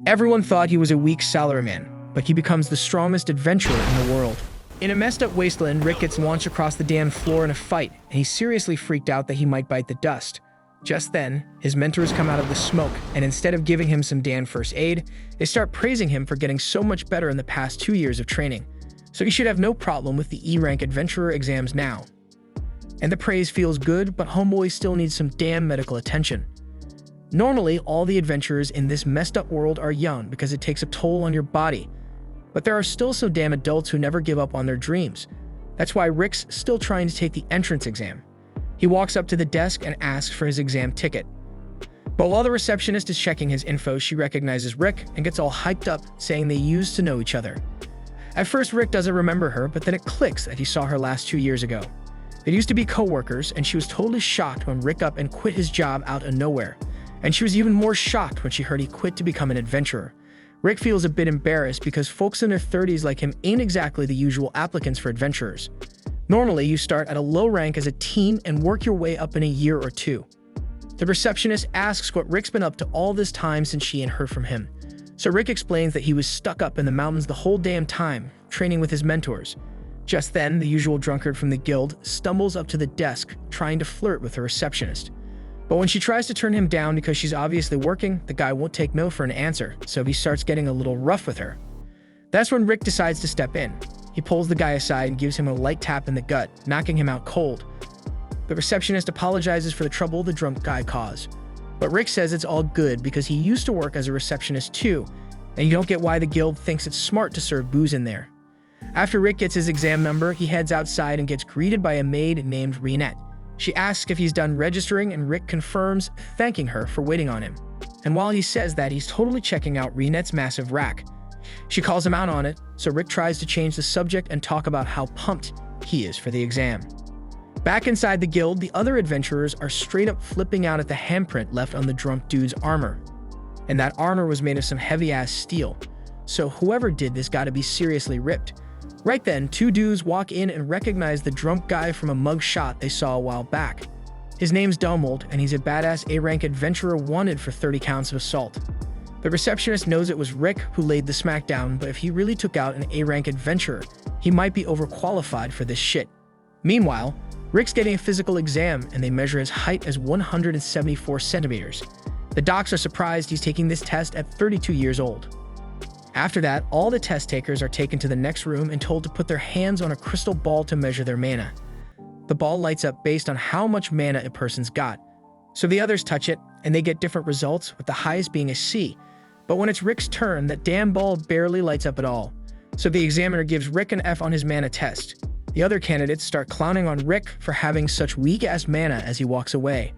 Everyone thought he was a weak salaryman, but he becomes the strongest adventurer in the world. In a messed up wasteland, Rick gets launched across the damn floor in a fight, and he's seriously freaked out that he might bite the dust. Just then, his mentors come out of the smoke, and instead of giving him some damn first aid, they start praising him for getting so much better in the past 2 years of training. So he should have no problem with the E-rank adventurer exams now. And the praise feels good, but homeboy still needs some damn medical attention. Normally, all the adventurers in this messed up world are young because it takes a toll on your body. But there are still some damn adults who never give up on their dreams. That's why Rick's still trying to take the entrance exam. He walks up to the desk and asks for his exam ticket. But while the receptionist is checking his info, she recognizes Rick and gets all hyped up, saying they used to know each other. At first, Rick doesn't remember her, but then it clicks that he saw her last 2 years ago. They used to be co-workers, and she was totally shocked when Rick up and quit his job out of nowhere. And she was even more shocked when she heard he quit to become an adventurer. Rick feels a bit embarrassed because folks in their 30s like him ain't exactly the usual applicants for adventurers. Normally, you start at a low rank as a teen and work your way up in a year or two. The receptionist asks what Rick's been up to all this time since she ain't heard from him. So Rick explains that he was stuck up in the mountains the whole damn time, training with his mentors. Just then, the usual drunkard from the guild stumbles up to the desk, trying to flirt with the receptionist. But when she tries to turn him down because she's obviously working, the guy won't take no for an answer, so he starts getting a little rough with her. That's when Rick decides to step in. He pulls the guy aside and gives him a light tap in the gut, knocking him out cold. The receptionist apologizes for the trouble the drunk guy caused. But Rick says it's all good because he used to work as a receptionist too, and you don't get why the guild thinks it's smart to serve booze in there. After Rick gets his exam number, he heads outside and gets greeted by a maid named Renette. She asks if he's done registering, and Rick confirms, thanking her for waiting on him. And while he says that, he's totally checking out Renette's massive rack. She calls him out on it, so Rick tries to change the subject and talk about how pumped he is for the exam. Back inside the guild, the other adventurers are straight up flipping out at the handprint left on the drunk dude's armor. And that armor was made of some heavy-ass steel, so whoever did this gotta be seriously ripped. Right then, 2 dudes walk in and recognize the drunk guy from a mug shot they saw a while back. His name's Delmold, and he's a badass A-rank adventurer wanted for 30 counts of assault. The receptionist knows it was Rick who laid the smackdown, but if he really took out an A-rank adventurer, he might be overqualified for this shit. Meanwhile, Rick's getting a physical exam, and they measure his height as 174 centimeters. The docs are surprised he's taking this test at 32 years old. After that, all the test takers are taken to the next room and told to put their hands on a crystal ball to measure their mana. The ball lights up based on how much mana a person's got. So the others touch it, and they get different results, with the highest being a C. But when it's Rick's turn, that damn ball barely lights up at all. So the examiner gives Rick an F on his mana test. The other candidates start clowning on Rick for having such weak-ass mana as he walks away.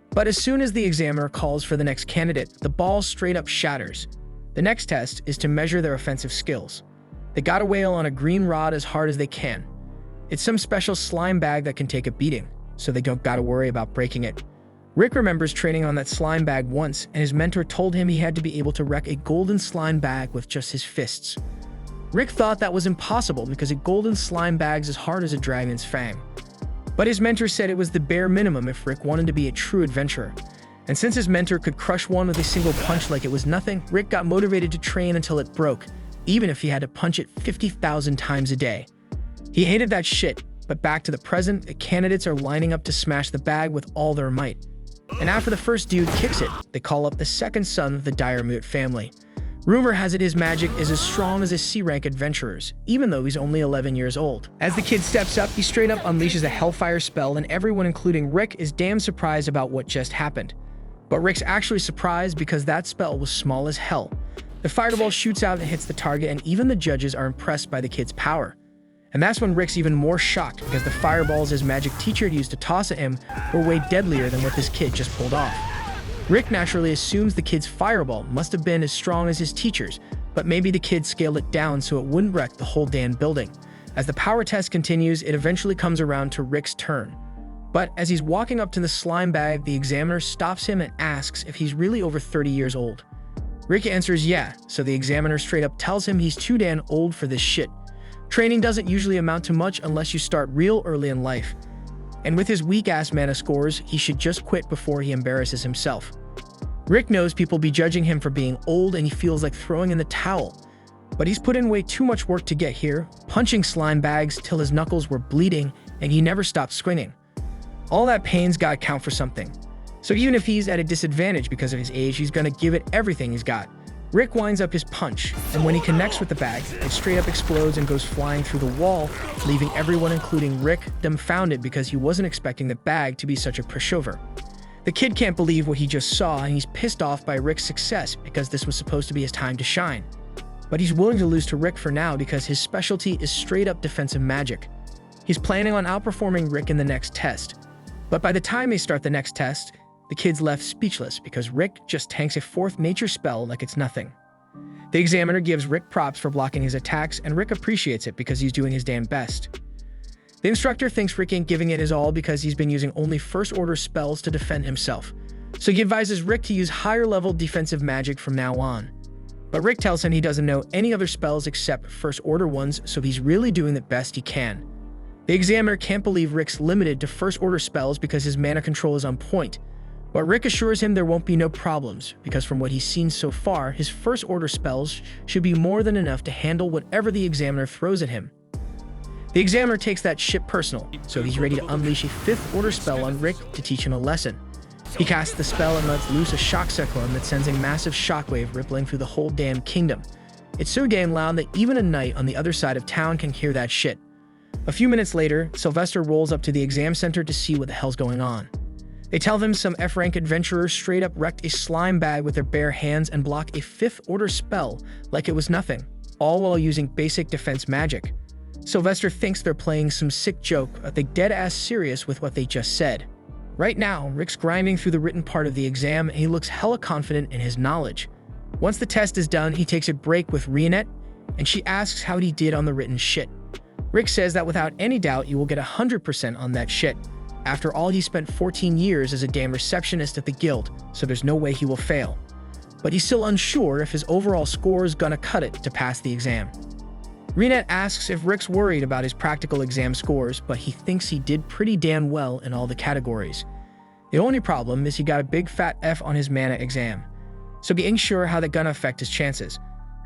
But as soon as the examiner calls for the next candidate, the ball straight up shatters. The next test is to measure their offensive skills. They gotta wail on a green rod as hard as they can. It's some special slime bag that can take a beating, so they don't gotta worry about breaking it. Rick remembers training on that slime bag once, and his mentor told him he had to be able to wreck a golden slime bag with just his fists. Rick thought that was impossible because a golden slime bag's as hard as a dragon's fang. But his mentor said it was the bare minimum if Rick wanted to be a true adventurer. And since his mentor could crush one with a single punch like it was nothing, Rick got motivated to train until it broke, even if he had to punch it 50,000 times a day. He hated that shit, but back to the present, the candidates are lining up to smash the bag with all their might. And after the first dude kicks it, they call up the second son of the Diremute family. Rumor has it his magic is as strong as a C-rank adventurer's, even though he's only 11 years old. As the kid steps up, he straight up unleashes a Hellfire spell, and everyone, including Rick, is damn surprised about what just happened. But Rick's actually surprised because that spell was small as hell. The fireball shoots out and hits the target, and even the judges are impressed by the kid's power. And that's when Rick's even more shocked because the fireballs his magic teacher had used to toss at him were way deadlier than what this kid just pulled off. Rick naturally assumes the kid's fireball must have been as strong as his teacher's, but maybe the kid scaled it down so it wouldn't wreck the whole damn building. As the power test continues, it eventually comes around to Rick's turn. But as he's walking up to the slime bag, the examiner stops him and asks if he's really over 30 years old. Rick answers yeah, so the examiner straight up tells him he's too damn old for this shit. Training doesn't usually amount to much unless you start real early in life. And with his weak-ass mana scores, he should just quit before he embarrasses himself. Rick knows people be judging him for being old and he feels like throwing in the towel. But he's put in way too much work to get here, punching slime bags till his knuckles were bleeding and he never stopped swinging. All that pain's gotta count for something. So even if he's at a disadvantage because of his age, he's gonna give it everything he's got. Rick winds up his punch, and when he connects with the bag, it straight up explodes and goes flying through the wall, leaving everyone, including Rick, dumbfounded because he wasn't expecting the bag to be such a pushover. The kid can't believe what he just saw, and he's pissed off by Rick's success because this was supposed to be his time to shine. But he's willing to lose to Rick for now because his specialty is straight up defensive magic. He's planning on outperforming Rick in the next test. But by the time they start the next test, the kid's left speechless because Rick just tanks a fourth nature spell like it's nothing. The examiner gives Rick props for blocking his attacks, and Rick appreciates it because he's doing his damn best. The instructor thinks Rick ain't giving it his all because he's been using only first-order spells to defend himself, so he advises Rick to use higher-level defensive magic from now on. But Rick tells him he doesn't know any other spells except first-order ones, so he's really doing the best he can. The examiner can't believe Rick's limited to first-order spells because his mana control is on point, but Rick assures him there won't be no problems, because from what he's seen so far, his first-order spells should be more than enough to handle whatever the examiner throws at him. The examiner takes that shit personal, so he's ready to unleash a fifth-order spell on Rick to teach him a lesson. He casts the spell and lets loose a shock cyclone that sends a massive shockwave rippling through the whole damn kingdom. It's so damn loud that even a knight on the other side of town can hear that shit. A few minutes later, Sylvester rolls up to the exam center to see what the hell's going on. They tell him some F-rank adventurers straight up wrecked a slime bag with their bare hands and blocked a fifth-order spell like it was nothing, all while using basic defense magic. Sylvester thinks they're playing some sick joke, but they dead-ass serious with what they just said. Right now, Rick's grinding through the written part of the exam and he looks hella confident in his knowledge. Once the test is done, he takes a break with Rionette, and she asks how he did on the written shit. Rick says that without any doubt, you will get 100% on that shit. After all, he spent 14 years as a damn receptionist at the guild, so there's no way he will fail. But he's still unsure if his overall score is gonna cut it to pass the exam. Rionette asks if Rick's worried about his practical exam scores, but he thinks he did pretty damn well in all the categories. The only problem is he got a big fat F on his mana exam, so he ain't sure how that's gonna affect his chances.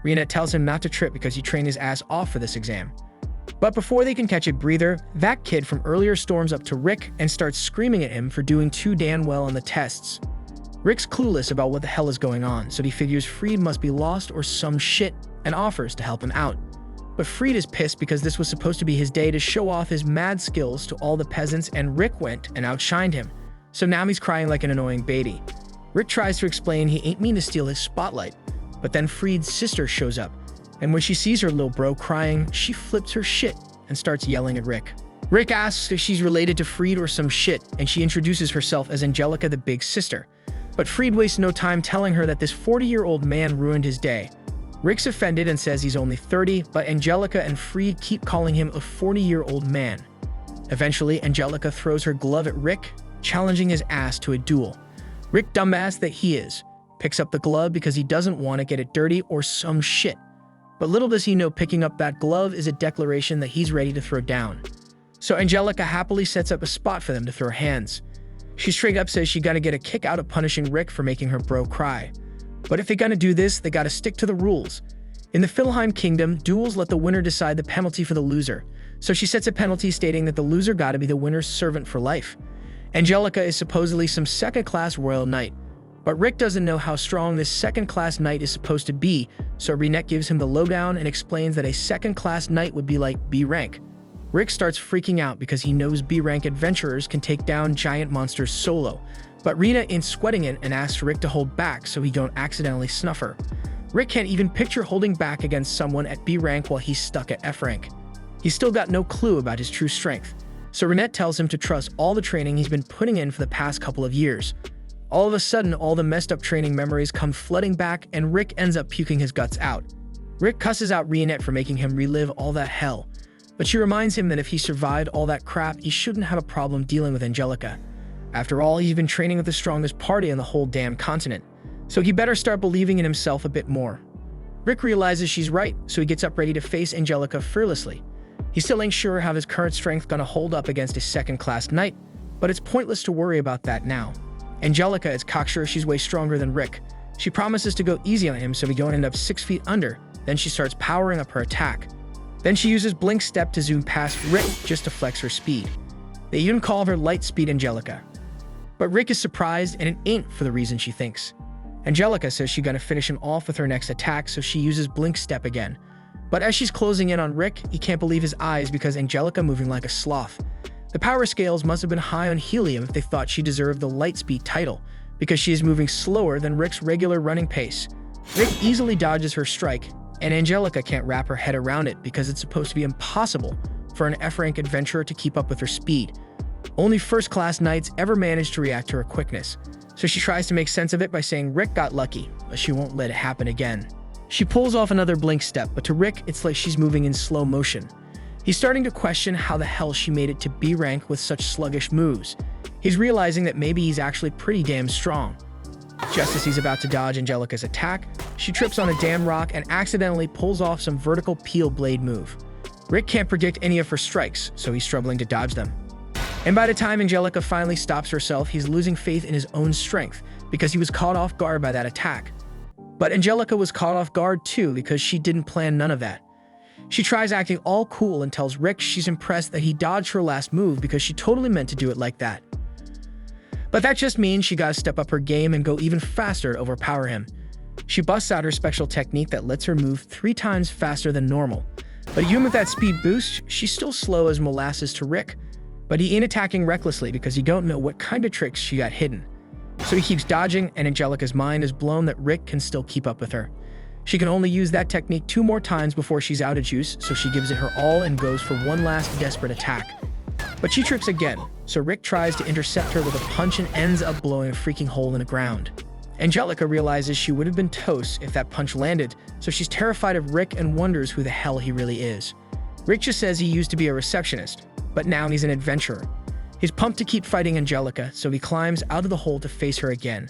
Rionette tells him not to trip because he trained his ass off for this exam. But before they can catch a breather, that kid from earlier storms up to Rick and starts screaming at him for doing too damn well on the tests. Rick's clueless about what the hell is going on, so he figures Freed must be lost or some shit and offers to help him out. But Freed is pissed because this was supposed to be his day to show off his mad skills to all the peasants, and Rick went and outshined him. So now he's crying like an annoying baby. Rick tries to explain he ain't mean to steal his spotlight, but then Freed's sister shows up, and when she sees her little bro crying, she flips her shit and starts yelling at Rick. Rick asks if she's related to Freed or some shit, and she introduces herself as Angelica, the big sister. But Freed wastes no time telling her that this 40-year-old man ruined his day. Rick's offended and says he's only 30, but Angelica and Freed keep calling him a 40-year-old man. Eventually, Angelica throws her glove at Rick, challenging his ass to a duel. Rick, dumbass that he is, picks up the glove because he doesn't want to get it dirty or some shit. But little does he know picking up that glove is a declaration that he's ready to throw down. So Angelica happily sets up a spot for them to throw hands. She straight up says she gotta get a kick out of punishing Rick for making her bro cry. But if they're gonna do this, they gotta stick to the rules. In the Filheim Kingdom, duels let the winner decide the penalty for the loser. So she sets a penalty stating that the loser gotta be the winner's servant for life. Angelica is supposedly some second-class royal knight, but Rick doesn't know how strong this second-class knight is supposed to be, so Rionette gives him the lowdown and explains that a second-class knight would be like B rank. Rick starts freaking out because he knows B rank adventurers can take down giant monsters solo, but Rionette ain't sweating it and asks Rick to hold back so he don't accidentally snuff her. Rick can't even picture holding back against someone at B rank while he's stuck at F rank. He's still got no clue about his true strength, so Rionette tells him to trust all the training he's been putting in for the past couple of years. All of a sudden, all the messed up training memories come flooding back and Rick ends up puking his guts out. Rick cusses out Rionette for making him relive all that hell, but she reminds him that if he survived all that crap, he shouldn't have a problem dealing with Angelica. After all, he's been training with the strongest party on the whole damn continent, so he better start believing in himself a bit more. Rick realizes she's right, so he gets up ready to face Angelica fearlessly. He still ain't sure how his current strength gonna hold up against a second-class knight, but it's pointless to worry about that now. Angelica is cocksure she's way stronger than Rick. She promises to go easy on him so he don't end up 6 feet under. Then she starts powering up her attack. Then she uses Blink Step to zoom past Rick just to flex her speed. They even call her Light Speed Angelica. But Rick is surprised, and it ain't for the reason she thinks. Angelica says she's gonna finish him off with her next attack, so she uses Blink Step again. But as she's closing in on Rick, he can't believe his eyes because Angelica moving like a sloth. The power scales must have been high on helium if they thought she deserved the Light Speed title, because she is moving slower than Rick's regular running pace. Rick easily dodges her strike, and Angelica can't wrap her head around it because it's supposed to be impossible for an F-rank adventurer to keep up with her speed. Only first-class knights ever manage to react to her quickness, so she tries to make sense of it by saying Rick got lucky, but she won't let it happen again. She pulls off another Blink Step, but to Rick, it's like she's moving in slow motion. He's starting to question how the hell she made it to B rank with such sluggish moves. He's realizing that maybe he's actually pretty damn strong. Just as he's about to dodge Angelica's attack, she trips on a damn rock and accidentally pulls off some vertical peel blade move. Rick can't predict any of her strikes, so he's struggling to dodge them. And by the time Angelica finally stops herself, he's losing faith in his own strength because he was caught off guard by that attack. But Angelica was caught off guard too because she didn't plan none of that. She tries acting all cool and tells Rick she's impressed that he dodged her last move because she totally meant to do it like that. But that just means she gotta step up her game and go even faster to overpower him. She busts out her special technique that lets her move 3 times faster than normal. But even with that speed boost, she's still slow as molasses to Rick. But he ain't attacking recklessly because he don't know what kind of tricks she got hidden. So he keeps dodging, and Angelica's mind is blown that Rick can still keep up with her. She can only use that technique 2 more times before she's out of juice, so she gives it her all and goes for one last desperate attack. But she trips again, so Rick tries to intercept her with a punch and ends up blowing a freaking hole in the ground. Angelica realizes she would have been toast if that punch landed, so she's terrified of Rick and wonders who the hell he really is. Rick just says he used to be a receptionist, but now he's an adventurer. He's pumped to keep fighting Angelica, so he climbs out of the hole to face her again.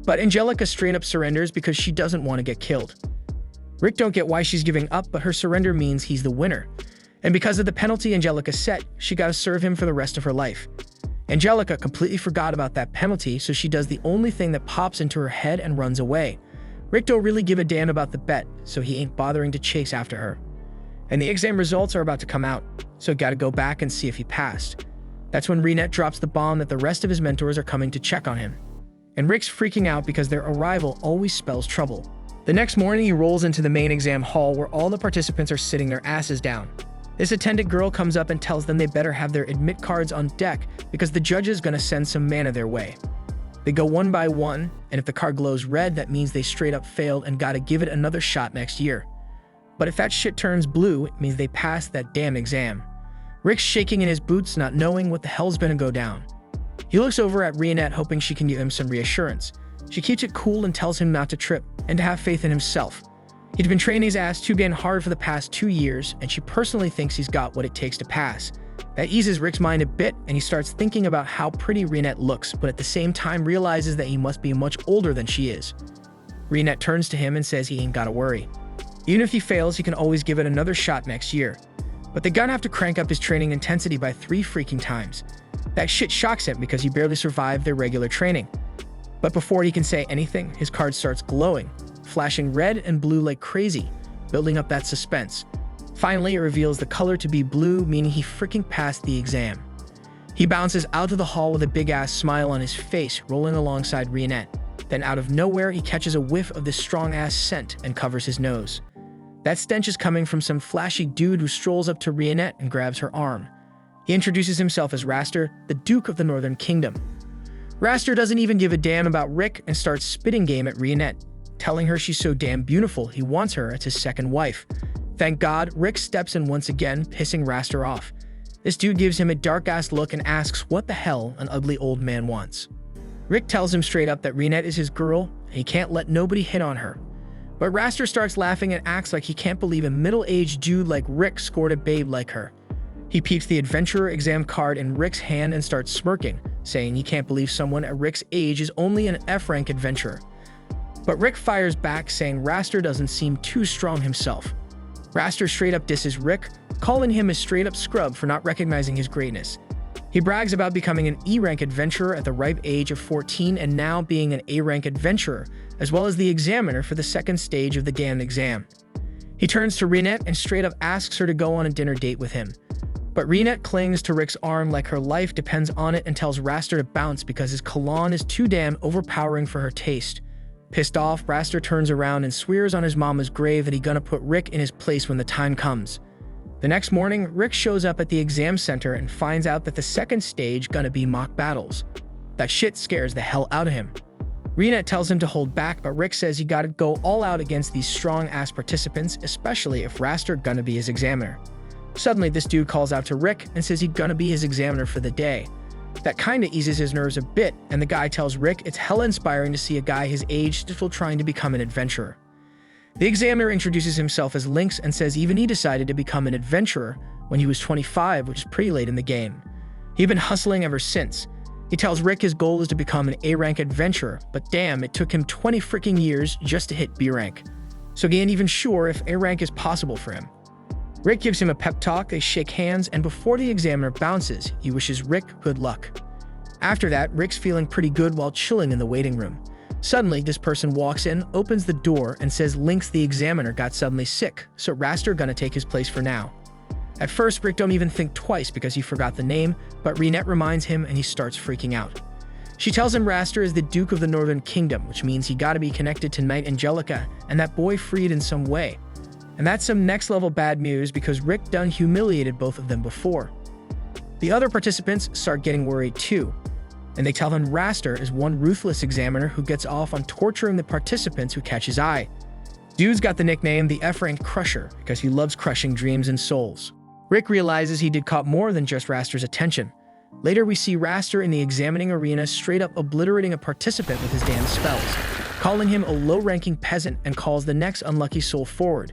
But Angelica straight up surrenders because she doesn't want to get killed. Rick don't get why she's giving up, but her surrender means he's the winner. And because of the penalty Angelica set, she gotta serve him for the rest of her life. Angelica completely forgot about that penalty, so she does the only thing that pops into her head and runs away. Rick don't really give a damn about the bet, so he ain't bothering to chase after her. And the exam results are about to come out, so gotta go back and see if he passed. That's when Renette drops the bomb that the rest of his mentors are coming to check on him. And Rick's freaking out because their arrival always spells trouble. The next morning, he rolls into the main exam hall where all the participants are sitting their asses down. This attendant girl comes up and tells them they better have their admit cards on deck because the judge is gonna send some mana their way. They go one by one, and if the card glows red, that means they straight up failed and gotta give it another shot next year. But if that shit turns blue, it means they passed that damn exam. Rick's shaking in his boots, not knowing what the hell's gonna go down. He looks over at Renette, hoping she can give him some reassurance. She keeps it cool and tells him not to trip and to have faith in himself. He'd been training his ass too damn hard for the past 2 years, and she personally thinks he's got what it takes to pass. That eases Rick's mind a bit, and he starts thinking about how pretty Renette looks, but at the same time realizes that he must be much older than she is. Renette turns to him and says he ain't gotta worry. Even if he fails, he can always give it another shot next year. But they're gonna have to crank up his training intensity by 3 freaking times. That shit shocks him because he barely survived their regular training. But before he can say anything, his card starts glowing, flashing red and blue like crazy, building up that suspense. Finally, it reveals the color to be blue, meaning he freaking passed the exam. He bounces out of the hall with a big-ass smile on his face, rolling alongside Renette. Then out of nowhere, he catches a whiff of this strong-ass scent and covers his nose. That stench is coming from some flashy dude who strolls up to Renette and grabs her arm. He introduces himself as Raster, the Duke of the Northern Kingdom. Raster doesn't even give a damn about Rick and starts spitting game at Renette, telling her she's so damn beautiful he wants her as his second wife. Thank God, Rick steps in once again, pissing Raster off. This dude gives him a dark-ass look and asks what the hell an ugly old man wants. Rick tells him straight up that Renette is his girl and he can't let nobody hit on her. But Raster starts laughing and acts like he can't believe a middle-aged dude like Rick scored a babe like her. He peeps the adventurer exam card in Rick's hand and starts smirking, saying he can't believe someone at Rick's age is only an F-rank adventurer. But Rick fires back, saying Raster doesn't seem too strong himself. Raster straight up disses Rick, calling him a straight up scrub for not recognizing his greatness. He brags about becoming an E-rank adventurer at the ripe age of 14 and now being an A-rank adventurer, as well as the examiner for the second stage of the damn exam. He turns to Rinette and straight up asks her to go on a dinner date with him. But Rinette clings to Rick's arm like her life depends on it and tells Raster to bounce because his cologne is too damn overpowering for her taste. Pissed off, Raster turns around and swears on his mama's grave that he gonna put Rick in his place when the time comes. The next morning, Rick shows up at the exam center and finds out that the second stage gonna be mock battles. That shit scares the hell out of him. Rinette tells him to hold back, but Rick says he gotta go all out against these strong-ass participants, especially if Raster gonna be his examiner. Suddenly, this dude calls out to Rick and says he's gonna be his examiner for the day. That kinda eases his nerves a bit, and the guy tells Rick it's hella inspiring to see a guy his age still trying to become an adventurer. The examiner introduces himself as Lynx and says even he decided to become an adventurer when he was 25, which is pretty late in the game. He'd been hustling ever since. He tells Rick his goal is to become an A-rank adventurer, but damn, it took him 20 freaking years just to hit B-rank. So he ain't even sure if A-rank is possible for him. Rick gives him a pep talk, they shake hands, and before the examiner bounces, he wishes Rick good luck. After that, Rick's feeling pretty good while chilling in the waiting room. Suddenly, this person walks in, opens the door, and says Lynx the examiner got suddenly sick, so Raster gonna take his place for now. At first, Rick don't even think twice because he forgot the name, but Rinette reminds him and he starts freaking out. She tells him Raster is the Duke of the Northern Kingdom, which means he gotta be connected to Knight Angelica and that boy freed in some way. And that's some next level bad news because Rick done humiliated both of them before. The other participants start getting worried too, and they tell him Raster is one ruthless examiner who gets off on torturing the participants who catch his eye. Dude's got the nickname the F-Rank Crusher because he loves crushing dreams and souls. Rick realizes he did caught more than just Raster's attention. Later we see Raster in the examining arena straight up obliterating a participant with his damn spells, calling him a low-ranking peasant and calls the next unlucky soul forward.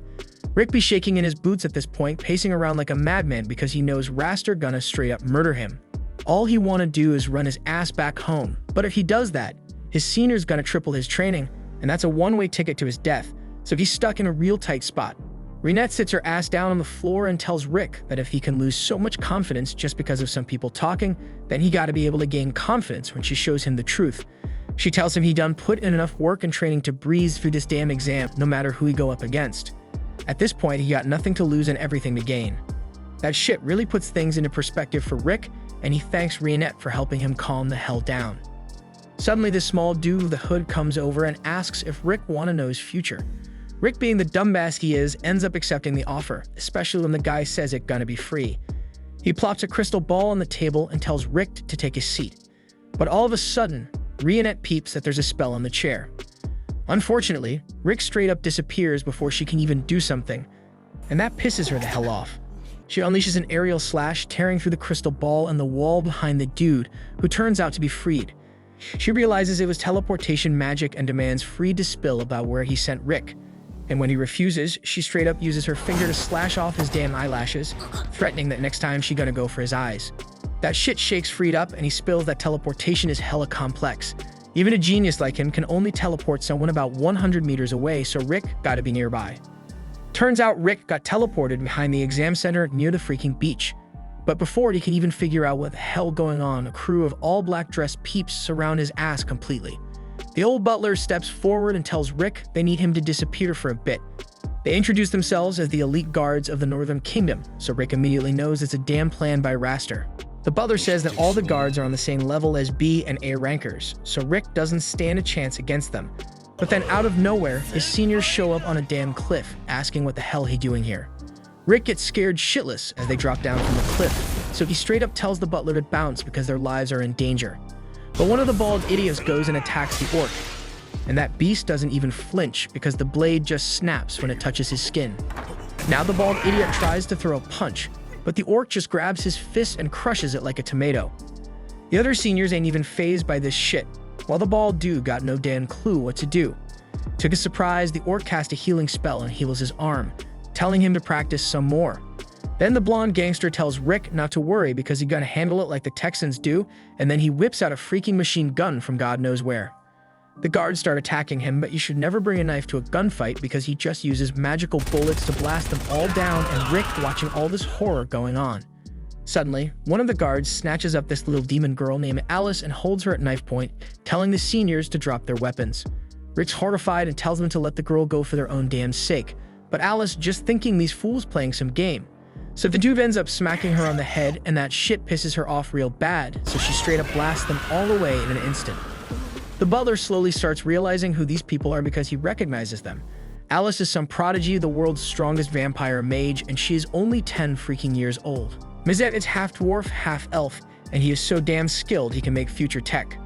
Rick be shaking in his boots at this point, pacing around like a madman because he knows Raster gonna straight up murder him. All he wanna do is run his ass back home, but if he does that, his senior's gonna triple his training, and that's a one-way ticket to his death, so he's stuck in a real tight spot. Rinette sits her ass down on the floor and tells Rick that if he can lose so much confidence just because of some people talking, then he gotta be able to gain confidence when she shows him the truth. She tells him he done put in enough work and training to breeze through this damn exam no matter who he go up against. At this point, he got nothing to lose and everything to gain. That shit really puts things into perspective for Rick, and he thanks Rinette for helping him calm the hell down. Suddenly, this small dude with the hood comes over and asks if Rick wanna know his future. Rick, being the dumbass he is, ends up accepting the offer, especially when the guy says it gonna be free. He plops a crystal ball on the table and tells Rick to take his seat. But all of a sudden, Rinette peeps that there's a spell on the chair. Unfortunately, Rick straight up disappears before she can even do something, and that pisses her the hell off. She unleashes an aerial slash, tearing through the crystal ball and the wall behind the dude, who turns out to be freed. She realizes it was teleportation magic and demands free dispel about where he sent Rick. And when he refuses, she straight up uses her finger to slash off his damn eyelashes, threatening that next time she gonna go for his eyes. That shit shakes Freed up and he spills that teleportation is hella complex. Even a genius like him can only teleport someone about 100 meters away, so Rick gotta be nearby. Turns out Rick got teleported behind the exam center near the freaking beach. But before he can even figure out what the hell going on, a crew of all black dressed peeps surround his ass completely. The old butler steps forward and tells Rick they need him to disappear for a bit. They introduce themselves as the elite guards of the Northern Kingdom, so Rick immediately knows it's a damn plan by Raster. The butler says that all the guards are on the same level as B and A rankers, so Rick doesn't stand a chance against them. But then out of nowhere, his seniors show up on a damn cliff, asking what the hell he doing here. Rick gets scared shitless as they drop down from the cliff, so he straight up tells the butler to bounce because their lives are in danger. But one of the bald idiots goes and attacks the orc, and that beast doesn't even flinch because the blade just snaps when it touches his skin. Now the bald idiot tries to throw a punch, but the orc just grabs his fist and crushes it like a tomato. The other seniors ain't even fazed by this shit, while the bald dude got no damn clue what to do. To his surprise, the orc cast a healing spell and heals his arm, telling him to practice some more. Then the blonde gangster tells Rick not to worry because he's gonna handle it like the Texans do, and then he whips out a freaking machine gun from God knows where. The guards start attacking him, but you should never bring a knife to a gunfight because he just uses magical bullets to blast them all down, and Rick watching all this horror going on. Suddenly, one of the guards snatches up this little demon girl named Alice and holds her at knife point, telling the seniors to drop their weapons. Rick's horrified and tells them to let the girl go for their own damn sake, but Alice just thinking these fools playing some game. So the dude ends up smacking her on the head, and that shit pisses her off real bad, so she straight up blasts them all away in an instant. The butler slowly starts realizing who these people are because he recognizes them. Alice is some prodigy, the world's strongest vampire mage, and she is only 10 freaking years old. Mizet is half dwarf, half elf, and he is so damn skilled he can make future tech.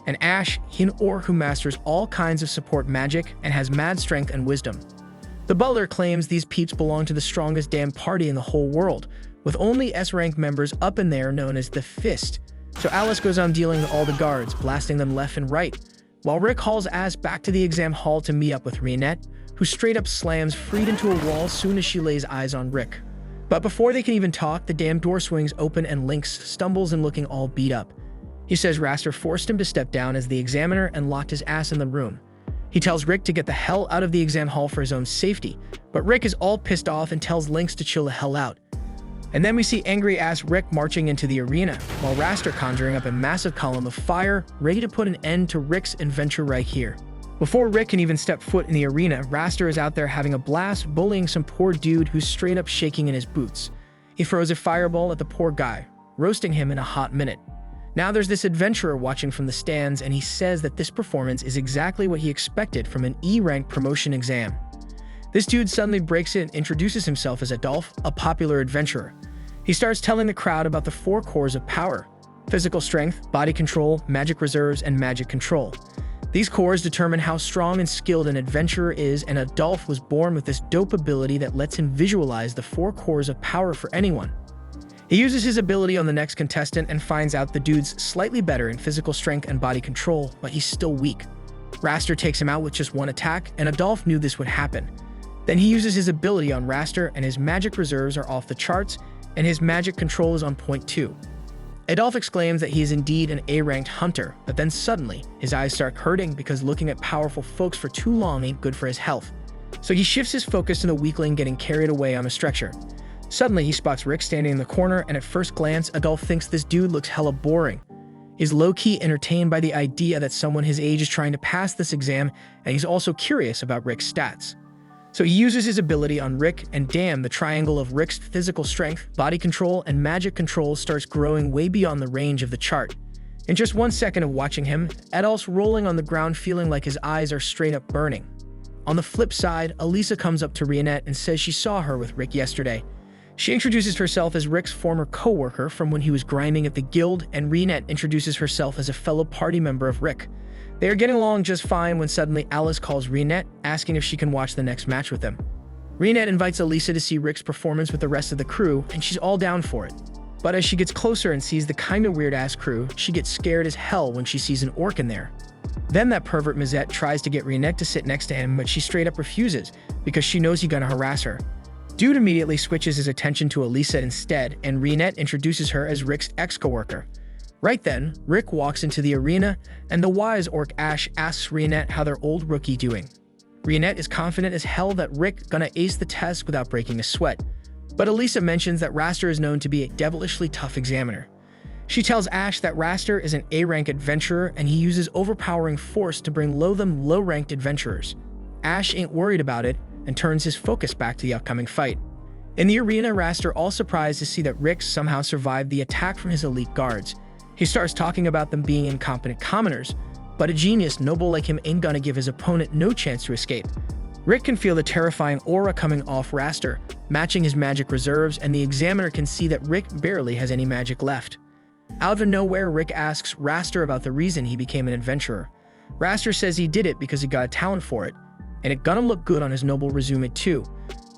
And Ash, he an orc who masters all kinds of support magic and has mad strength and wisdom. The butler claims these peeps belong to the strongest damn party in the whole world, with only S-rank members up in there known as the Fist. So Alice goes on dealing with all the guards, blasting them left and right, while Rick hauls ass back to the exam hall to meet up with Reinette, who straight up slams Freed into a wall soon as she lays eyes on Rick. But before they can even talk, the damn door swings open and Lynx stumbles and looking all beat up. He says Raster forced him to step down as the examiner and locked his ass in the room. He tells Rick to get the hell out of the exam hall for his own safety, but Rick is all pissed off and tells Lynx to chill the hell out. And then we see angry-ass Rick marching into the arena, while Raster conjuring up a massive column of fire, ready to put an end to Rick's adventure right here. Before Rick can even step foot in the arena, Raster is out there having a blast, bullying some poor dude who's straight up shaking in his boots. He throws a fireball at the poor guy, roasting him in a hot minute. Now there's this adventurer watching from the stands, and he says that this performance is exactly what he expected from an E-rank promotion exam. This dude suddenly breaks in and introduces himself as Adolf, a popular adventurer. He starts telling the crowd about the 4 cores of power: physical strength, body control, magic reserves, and magic control. These cores determine how strong and skilled an adventurer is, and Adolf was born with this dope ability that lets him visualize the 4 cores of power for anyone. He uses his ability on the next contestant and finds out the dude's slightly better in physical strength and body control, but he's still weak. Raster takes him out with just one attack, and Adolf knew this would happen. Then he uses his ability on Raster, and his magic reserves are off the charts, and his magic control is on point too. Adolf exclaims that he is indeed an A-ranked hunter, but then suddenly, his eyes start hurting because looking at powerful folks for too long ain't good for his health. So he shifts his focus to the weakling getting carried away on a stretcher. Suddenly, he spots Rick standing in the corner, and at first glance, Adolf thinks this dude looks hella boring. He's low-key entertained by the idea that someone his age is trying to pass this exam, and he's also curious about Rick's stats. So he uses his ability on Rick, and damn, the triangle of Rick's physical strength, body control, and magic control starts growing way beyond the range of the chart. In just 1 second of watching him, Adolf's rolling on the ground feeling like his eyes are straight up burning. On the flip side, Elisa comes up to Reinette and says she saw her with Rick yesterday. She introduces herself as Rick's former co-worker from when he was grinding at the guild, and Reinette introduces herself as a fellow party member of Rick. They are getting along just fine when suddenly Alice calls Reinette, asking if she can watch the next match with them. Reinette invites Elisa to see Rick's performance with the rest of the crew, and she's all down for it. But as she gets closer and sees the kinda weird-ass crew, she gets scared as hell when she sees an orc in there. Then that pervert Mizet tries to get Reinette to sit next to him, but she straight up refuses, because she knows he's gonna harass her. Dude immediately switches his attention to Elisa instead, and Reinette introduces her as Rick's ex-coworker. Right then, Rick walks into the arena, and the wise orc Ash asks Reinette how their old rookie doing. Reinette is confident as hell that Rick gonna ace the test without breaking a sweat, but Elisa mentions that Raster is known to be a devilishly tough examiner. She tells Ash that Raster is an A-rank adventurer, and he uses overpowering force to bring low them low-ranked adventurers. Ash ain't worried about it, and turns his focus back to the upcoming fight. In the arena, Raster all surprised to see that Rick somehow survived the attack from his elite guards. He starts talking about them being incompetent commoners, but a genius noble like him ain't gonna give his opponent no chance to escape. Rick can feel the terrifying aura coming off Raster, matching his magic reserves, and the examiner can see that Rick barely has any magic left. Out of nowhere, Rick asks Raster about the reason he became an adventurer. Raster says he did it because he got a talent for it, and it gonna look good on his noble resume too.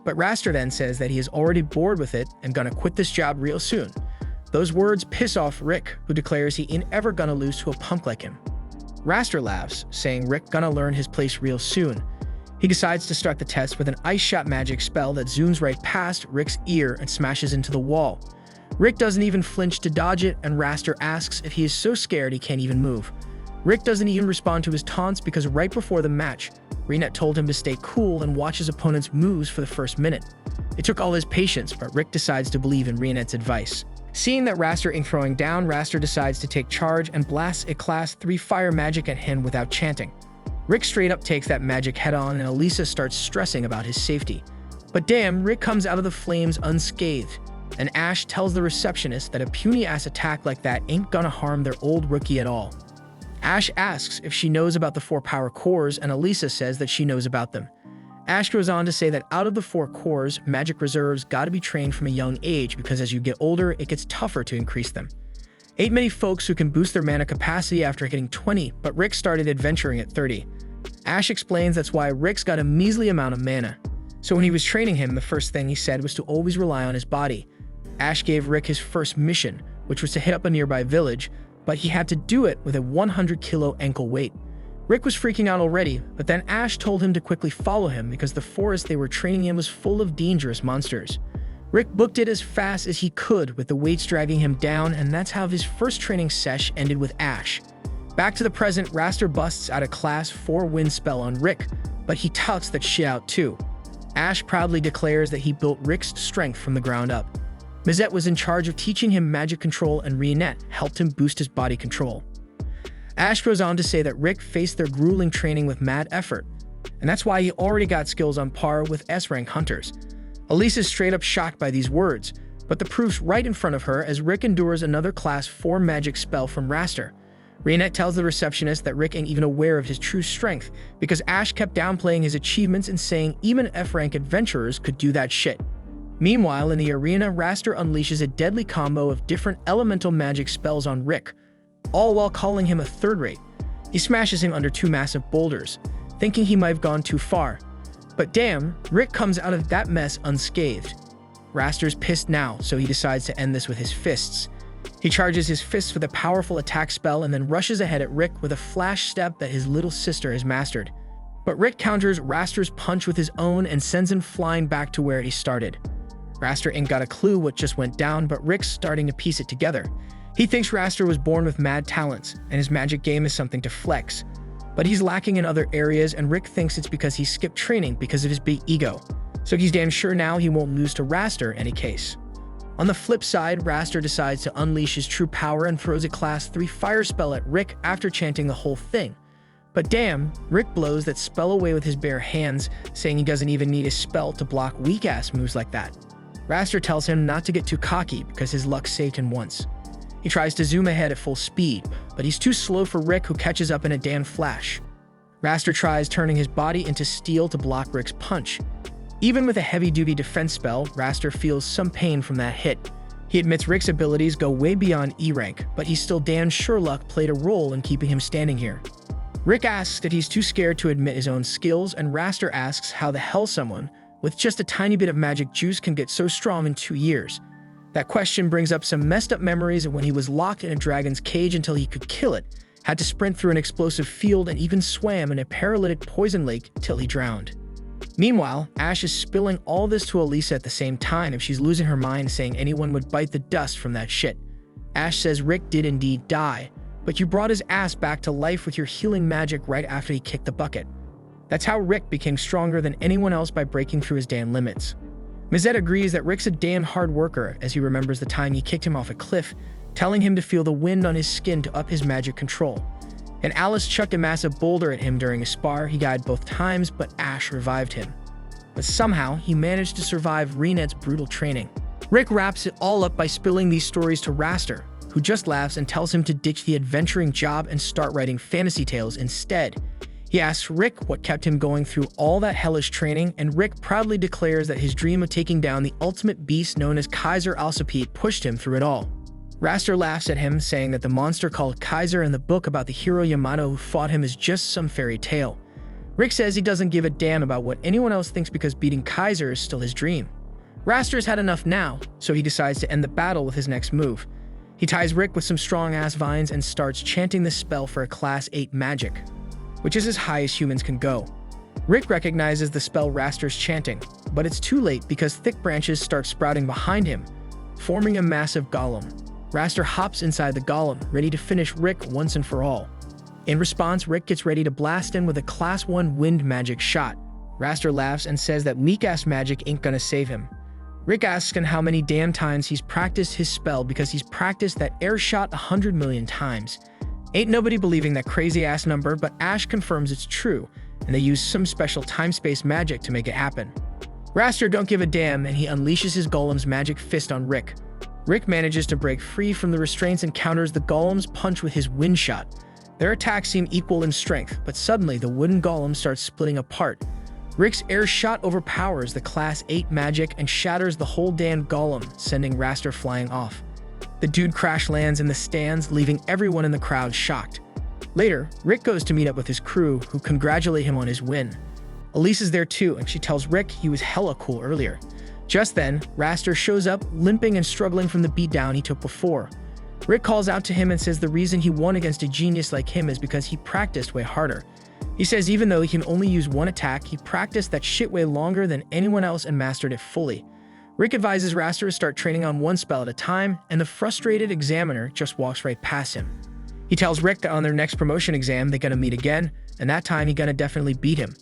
But Raster then says that he is already bored with it and gonna quit this job real soon. Those words piss off Rick, who declares he ain't ever gonna lose to a punk like him. Raster laughs, saying Rick gonna learn his place real soon. He decides to start the test with an ice shot magic spell that zooms right past Rick's ear and smashes into the wall. Rick doesn't even flinch to dodge it, and Raster asks if he is so scared he can't even move. Rick doesn't even respond to his taunts because right before the match, Reinette told him to stay cool and watch his opponent's moves for the first minute. It took all his patience, but Rick decides to believe in Reinette's advice. Seeing that Raster ain't throwing down, Raster decides to take charge and blasts a Class 3 fire magic at him without chanting. Rick straight up takes that magic head on, and Elisa starts stressing about his safety. But damn, Rick comes out of the flames unscathed, and Ash tells the receptionist that a puny-ass attack like that ain't gonna harm their old rookie at all. Ash asks if she knows about the 4 power cores, and Elisa says that she knows about them. Ash goes on to say that out of the 4 cores, magic reserves gotta be trained from a young age because as you get older, it gets tougher to increase them. Ain't many folks who can boost their mana capacity after hitting 20, but Rick started adventuring at 30. Ash explains that's why Rick's got a measly amount of mana. So when he was training him, the first thing he said was to always rely on his body. Ash gave Rick his first mission, which was to hit up a nearby village, but he had to do it with a 100-kilo ankle weight. Rick was freaking out already, but then Ash told him to quickly follow him because the forest they were training in was full of dangerous monsters. Rick booked it as fast as he could with the weights dragging him down, and that's how his first training sesh ended with Ash. Back to the present, Raster busts out a Class 4 wind spell on Rick, but he touts that shit out too. Ash proudly declares that he built Rick's strength from the ground up. Mizette was in charge of teaching him magic control, and Rionette helped him boost his body control. Ash goes on to say that Rick faced their grueling training with mad effort, and that's why he already got skills on par with S-rank hunters. Elisa's straight up shocked by these words, but the proof's right in front of her as Rick endures another Class 4 magic spell from Raster. Rionette tells the receptionist that Rick ain't even aware of his true strength because Ash kept downplaying his achievements and saying even F-rank adventurers could do that shit. Meanwhile, in the arena, Raster unleashes a deadly combo of different elemental magic spells on Rick, all while calling him a third-rate. He smashes him under 2 massive boulders, thinking he might have gone too far. But damn, Rick comes out of that mess unscathed. Raster's pissed now, so he decides to end this with his fists. He charges his fists with a powerful attack spell and then rushes ahead at Rick with a flash step that his little sister has mastered. But Rick counters Raster's punch with his own and sends him flying back to where he started. Raster ain't got a clue what just went down, but Rick's starting to piece it together. He thinks Raster was born with mad talents, and his magic game is something to flex. But he's lacking in other areas, and Rick thinks it's because he skipped training because of his big ego. So he's damn sure now he won't lose to Raster in any case. On the flip side, Raster decides to unleash his true power and throws a Class 3 fire spell at Rick after chanting the whole thing. But damn, Rick blows that spell away with his bare hands, saying he doesn't even need a spell to block weak-ass moves like that. Raster tells him not to get too cocky because his luck saved him once. He tries to zoom ahead at full speed, but he's too slow for Rick, who catches up in a damn flash. Raster tries turning his body into steel to block Rick's punch. Even with a heavy-duty defense spell, Raster feels some pain from that hit. He admits Rick's abilities go way beyond E-rank, but he's still damn sure luck played a role in keeping him standing here. Rick asks that he's too scared to admit his own skills, and Raster asks how the hell someone with just a tiny bit of magic juice can get so strong in 2 years. That question brings up some messed up memories of when he was locked in a dragon's cage until he could kill it, had to sprint through an explosive field, and even swam in a paralytic poison lake till he drowned. Meanwhile, Ash is spilling all this to Elisa at the same time if she's losing her mind, saying anyone would bite the dust from that shit. Ash says Rick did indeed die, but you brought his ass back to life with your healing magic right after he kicked the bucket. That's how Rick became stronger than anyone else, by breaking through his damn limits. Mizette agrees that Rick's a damn hard worker as he remembers the time he kicked him off a cliff, telling him to feel the wind on his skin to up his magic control. And Alice chucked a massive boulder at him during a spar. He died both times, but Ash revived him. But somehow, he managed to survive Rionette's brutal training. Rick wraps it all up by spilling these stories to Raster, who just laughs and tells him to ditch the adventuring job and start writing fantasy tales instead. He asks Rick what kept him going through all that hellish training, and Rick proudly declares that his dream of taking down the ultimate beast known as Kaiser Alcipede pushed him through it all. Raster laughs at him, saying that the monster called Kaiser in the book about the hero Yamato who fought him is just some fairy tale. Rick says he doesn't give a damn about what anyone else thinks because beating Kaiser is still his dream. Raster's had enough now, so he decides to end the battle with his next move. He ties Rick with some strong-ass vines and starts chanting the spell for a Class 8 magic, which is as high as humans can go. Rick recognizes the spell Raster's chanting, but it's too late because thick branches start sprouting behind him, forming a massive golem. Raster hops inside the golem, ready to finish Rick once and for all. In response, Rick gets ready to blast in with a Class 1 wind magic shot. Raster laughs and says that weak-ass magic ain't gonna save him. Rick asks him how many damn times he's practiced his spell because he's practiced that air shot 100 million times. Ain't nobody believing that crazy-ass number, but Ash confirms it's true, and they use some special time-space magic to make it happen. Raster don't give a damn, and he unleashes his golem's magic fist on Rick. Rick manages to break free from the restraints and counters the golem's punch with his wind shot. Their attacks seem equal in strength, but suddenly the wooden golem starts splitting apart. Rick's air shot overpowers the Class 8 magic and shatters the whole damn golem, sending Raster flying off. The dude crash lands in the stands, leaving everyone in the crowd shocked. Later, Rick goes to meet up with his crew, who congratulate him on his win. Elise is there too, and she tells Rick he was hella cool earlier. Just then, Raster shows up, limping and struggling from the beatdown he took before. Rick calls out to him and says the reason he won against a genius like him is because he practiced way harder. He says even though he can only use one attack, he practiced that shit way longer than anyone else and mastered it fully. Rick advises Raster to start training on one spell at a time, and the frustrated examiner just walks right past him. He tells Rick that on their next promotion exam, they're gonna meet again, and that time he's gonna definitely beat him.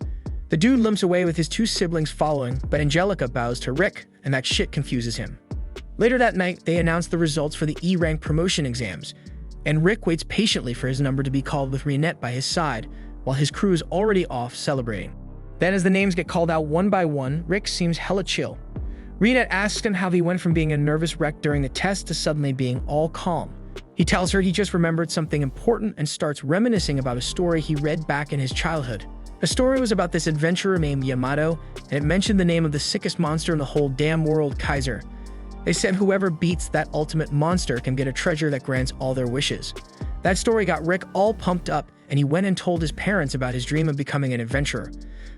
The dude limps away with his two siblings following, but Angelica bows to Rick, and that shit confuses him. Later that night, they announce the results for the E-rank promotion exams, and Rick waits patiently for his number to be called with Renette by his side, while his crew is already off celebrating. Then as the names get called out one by one, Rick seems hella chill. Renette asks him how he went from being a nervous wreck during the test to suddenly being all calm. He tells her he just remembered something important and starts reminiscing about a story he read back in his childhood. The story was about this adventurer named Yamato, and it mentioned the name of the sickest monster in the whole damn world, Kaiser. They said whoever beats that ultimate monster can get a treasure that grants all their wishes. That story got Rick all pumped up, and he went and told his parents about his dream of becoming an adventurer.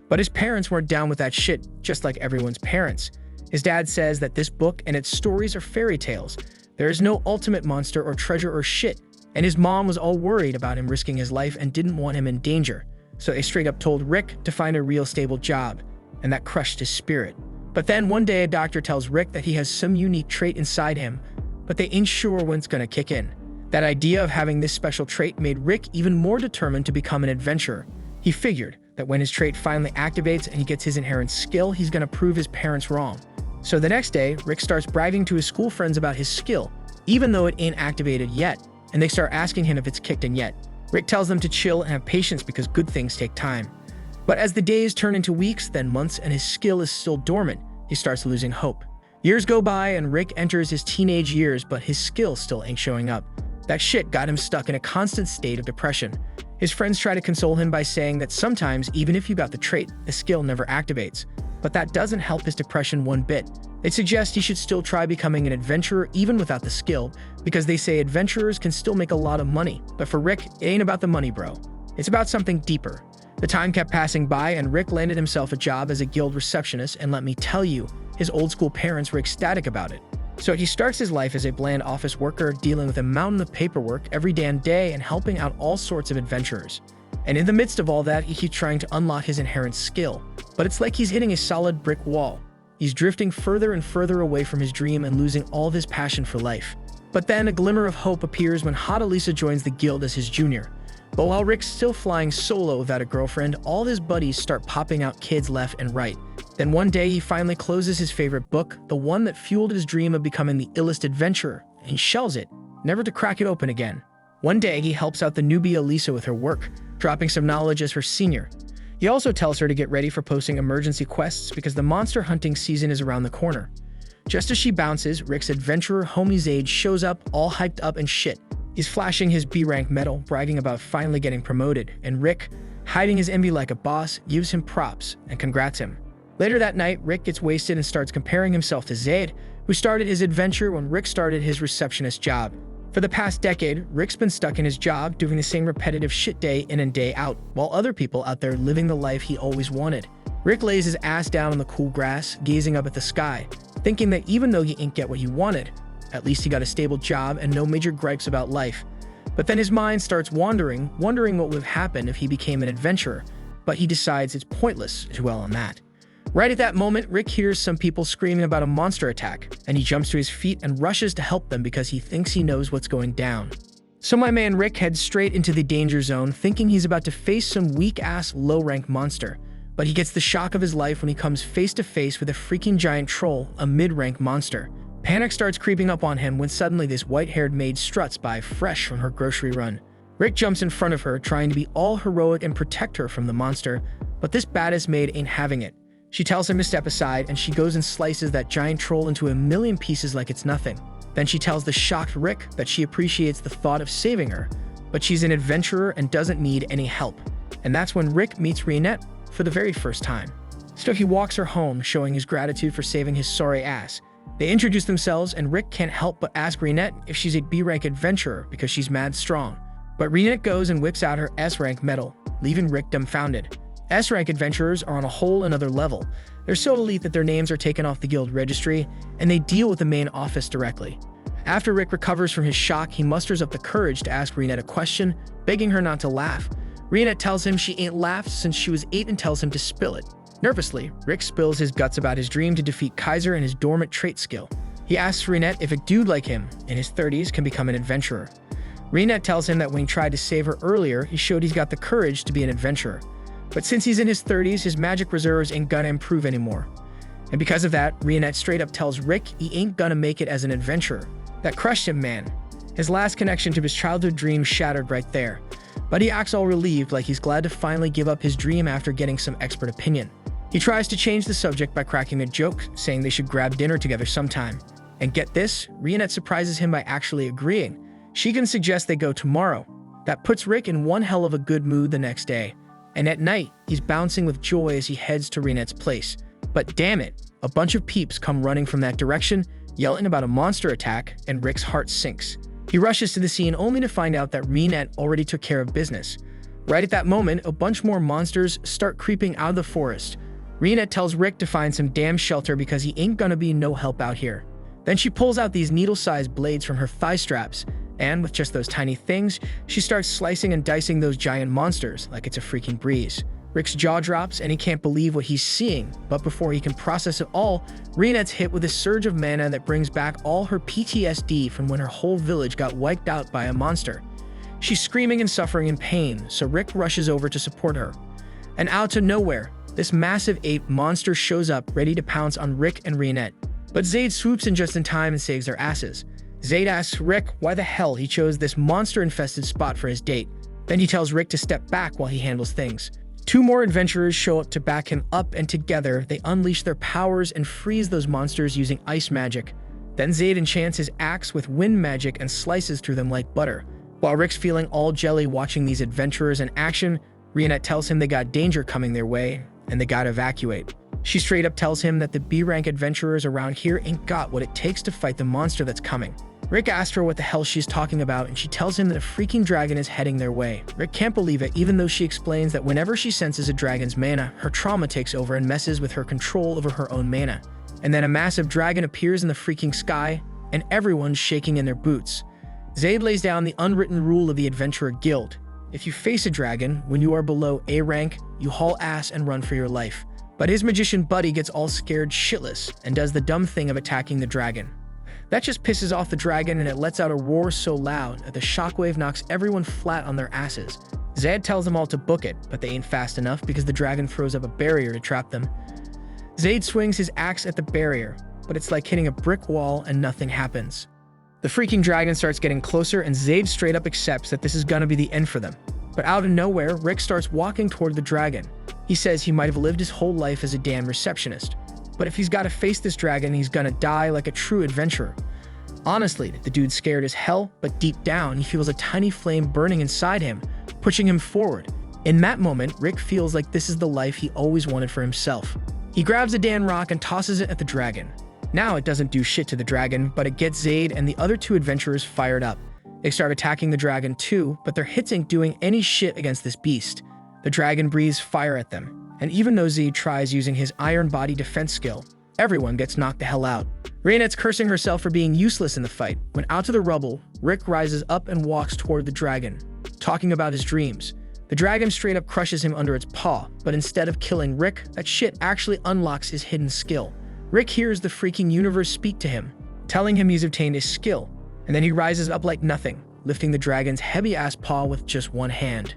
But his parents weren't down with that shit, just like everyone's parents. His dad says that this book and its stories are fairy tales. There is no ultimate monster or treasure or shit, and his mom was all worried about him risking his life and didn't want him in danger. So they straight up told Rick to find a real stable job, and that crushed his spirit. But then one day a doctor tells Rick that he has some unique trait inside him, but they ain't sure when it's gonna kick in. That idea of having this special trait made Rick even more determined to become an adventurer. He figured that when his trait finally activates and he gets his inherent skill, he's gonna prove his parents wrong. So the next day, Rick starts bragging to his school friends about his skill, even though it ain't activated yet, and they start asking him if it's kicked in yet. Rick tells them to chill and have patience because good things take time. But as the days turn into weeks, then months, and his skill is still dormant, he starts losing hope. Years go by and Rick enters his teenage years, but his skill still ain't showing up. That shit got him stuck in a constant state of depression. His friends try to console him by saying that sometimes, even if you got the trait, the skill never activates. But that doesn't help his depression one bit. They suggest he should still try becoming an adventurer even without the skill, because they say adventurers can still make a lot of money. But for Rick, it ain't about the money, bro. It's about something deeper. The time kept passing by and Rick landed himself a job as a guild receptionist, and let me tell you, his old school parents were ecstatic about it. So he starts his life as a bland office worker, dealing with a mountain of paperwork every damn day and helping out all sorts of adventurers. And in the midst of all that, he keeps trying to unlock his inherent skill. But it's like he's hitting a solid brick wall. He's drifting further and further away from his dream and losing all of his passion for life. But then a glimmer of hope appears when Hot Elisa joins the guild as his junior. But while Rick's still flying solo without a girlfriend, all his buddies start popping out kids left and right. Then one day he finally closes his favorite book, the one that fueled his dream of becoming the illest adventurer, and shelves it, never to crack it open again. One day he helps out the newbie Elisa with her work, dropping some knowledge as her senior. He also tells her to get ready for posting emergency quests because the monster hunting season is around the corner. Just as she bounces, Rick's adventurer homie Zaid shows up, all hyped up and shit. He's flashing his B-rank medal, bragging about finally getting promoted, and Rick, hiding his envy like a boss, gives him props and congrats him. Later that night, Rick gets wasted and starts comparing himself to Zaid, who started his adventure when Rick started his receptionist job. For the past decade, Rick's been stuck in his job, doing the same repetitive shit day in and day out, while other people out there living the life he always wanted. Rick lays his ass down on the cool grass, gazing up at the sky, thinking that even though he ain't get what he wanted, at least he got a stable job and no major gripes about life. But then his mind starts wondering what would have happened if he became an adventurer, but he decides it's pointless to dwell on that. Right at that moment, Rick hears some people screaming about a monster attack, and he jumps to his feet and rushes to help them because he thinks he knows what's going down. So my man Rick heads straight into the danger zone, thinking he's about to face some weak-ass low-rank monster. But he gets the shock of his life when he comes face to face with a freaking giant troll, a mid-rank monster. Panic starts creeping up on him when suddenly this white-haired maid struts by fresh from her grocery run. Rick jumps in front of her, trying to be all heroic and protect her from the monster, but this badass maid ain't having it. She tells him to step aside, and she goes and slices that giant troll into a million pieces like it's nothing. Then she tells the shocked Rick that she appreciates the thought of saving her, but she's an adventurer and doesn't need any help. And that's when Rick meets Reinette for the very first time. So he walks her home, showing his gratitude for saving his sorry ass. They introduce themselves, and Rick can't help but ask Reinette if she's a B-rank adventurer because she's mad strong. But Reinette goes and whips out her S-rank medal, leaving Rick dumbfounded. S-rank adventurers are on a whole another level. They're so elite that their names are taken off the guild registry, and they deal with the main office directly. After Rick recovers from his shock, he musters up the courage to ask Reinette a question, begging her not to laugh. Reinette tells him she ain't laughed since she was 8 and tells him to spill it. Nervously, Rick spills his guts about his dream to defeat Kaiser and his dormant trait skill. He asks Reinette if a dude like him, in his 30s, can become an adventurer. Reinette tells him that when he tried to save her earlier, he showed he's got the courage to be an adventurer. But since he's in his 30s, his magic reserves ain't gonna improve anymore. And because of that, Reinette straight up tells Rick he ain't gonna make it as an adventurer. That crushed him, man. His last connection to his childhood dream shattered right there. But he acts all relieved, like he's glad to finally give up his dream after getting some expert opinion. He tries to change the subject by cracking a joke, saying they should grab dinner together sometime. And get this, Reinette surprises him by actually agreeing. She can suggest they go tomorrow. That puts Rick in one hell of a good mood the next day. And at night, he's bouncing with joy as he heads to Reinette's place. But damn it, a bunch of peeps come running from that direction, yelling about a monster attack, and Rick's heart sinks. He rushes to the scene only to find out that Reinette already took care of business. Right at that moment, a bunch more monsters start creeping out of the forest. Reinette tells Rick to find some damn shelter because he ain't gonna be no help out here. Then she pulls out these needle-sized blades from her thigh straps, and with just those tiny things, she starts slicing and dicing those giant monsters like it's a freaking breeze. Rick's jaw drops and he can't believe what he's seeing, but before he can process it all, Reinette's hit with a surge of mana that brings back all her PTSD from when her whole village got wiped out by a monster. She's screaming and suffering in pain, so Rick rushes over to support her. And out of nowhere, this massive ape monster shows up ready to pounce on Rick and Reinette. But Zaid swoops in just in time and saves their asses. Zaid asks Rick why the hell he chose this monster-infested spot for his date. Then he tells Rick to step back while he handles things. 2 more adventurers show up to back him up, and together they unleash their powers and freeze those monsters using ice magic. Then Zaid enchants his axe with wind magic and slices through them like butter. While Rick's feeling all jelly watching these adventurers in action, Reinette tells him they got danger coming their way, and they gotta evacuate. She straight up tells him that the B-rank adventurers around here ain't got what it takes to fight the monster that's coming. Rick asks her what the hell she's talking about, and she tells him that a freaking dragon is heading their way. Rick can't believe it, even though she explains that whenever she senses a dragon's mana, her trauma takes over and messes with her control over her own mana. And then a massive dragon appears in the freaking sky, and everyone's shaking in their boots. Zaid lays down the unwritten rule of the Adventurer Guild. If you face a dragon, when you are below A rank, you haul ass and run for your life. But his magician buddy gets all scared shitless and does the dumb thing of attacking the dragon. That just pisses off the dragon, and it lets out a roar so loud that the shockwave knocks everyone flat on their asses. Zaid tells them all to book it, but they ain't fast enough because the dragon throws up a barrier to trap them. Zaid swings his axe at the barrier, but it's like hitting a brick wall and nothing happens. The freaking dragon starts getting closer, and Zaid straight up accepts that this is gonna be the end for them. But out of nowhere, Rick starts walking toward the dragon. He says he might have lived his whole life as a damn receptionist, but if he's gotta face this dragon, he's gonna die like a true adventurer. Honestly, the dude's scared as hell, but deep down, he feels a tiny flame burning inside him, pushing him forward. In that moment, Rick feels like this is the life he always wanted for himself. He grabs a damn rock and tosses it at the dragon. Now it doesn't do shit to the dragon, but it gets Zaid and the other 2 adventurers fired up. They start attacking the dragon too, but their hits ain't doing any shit against this beast. The dragon breathes fire at them, and even though Zaid tries using his iron body defense skill, everyone gets knocked the hell out. Reinette's cursing herself for being useless in the fight, when out of the rubble, Rick rises up and walks toward the dragon, talking about his dreams. The dragon straight up crushes him under its paw, but instead of killing Rick, that shit actually unlocks his hidden skill. Rick hears the freaking universe speak to him, telling him he's obtained his skill, and then he rises up like nothing, lifting the dragon's heavy-ass paw with just one hand.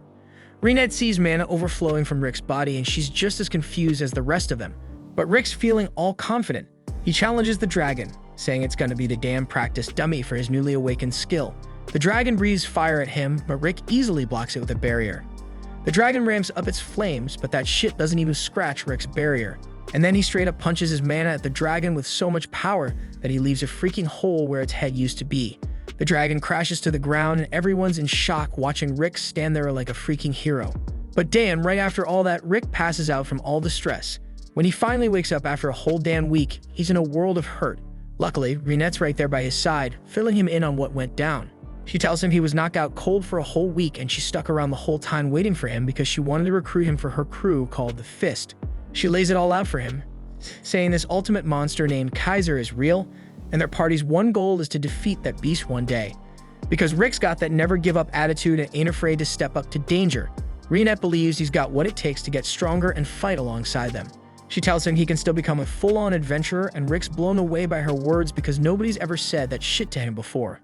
Renette sees mana overflowing from Rick's body and she's just as confused as the rest of them. But Rick's feeling all confident. He challenges the dragon, saying it's gonna be the damn practice dummy for his newly awakened skill. The dragon breathes fire at him, but Rick easily blocks it with a barrier. The dragon ramps up its flames, but that shit doesn't even scratch Rick's barrier. And then he straight up punches his mana at the dragon with so much power that he leaves a freaking hole where its head used to be. The dragon crashes to the ground and everyone's in shock watching Rick stand there like a freaking hero. But damn, right after all that, Rick passes out from all the stress. When he finally wakes up after a whole damn week, he's in a world of hurt. Luckily, Renette's right there by his side, filling him in on what went down. She tells him he was knocked out cold for a whole week and she stuck around the whole time waiting for him because she wanted to recruit him for her crew called the Fist. She lays it all out for him, saying this ultimate monster named Kaiser is real, and their party's one goal is to defeat that beast one day. Because Rick's got that never give up attitude and ain't afraid to step up to danger, Renette believes he's got what it takes to get stronger and fight alongside them. She tells him he can still become a full-on adventurer, and Rick's blown away by her words because nobody's ever said that shit to him before.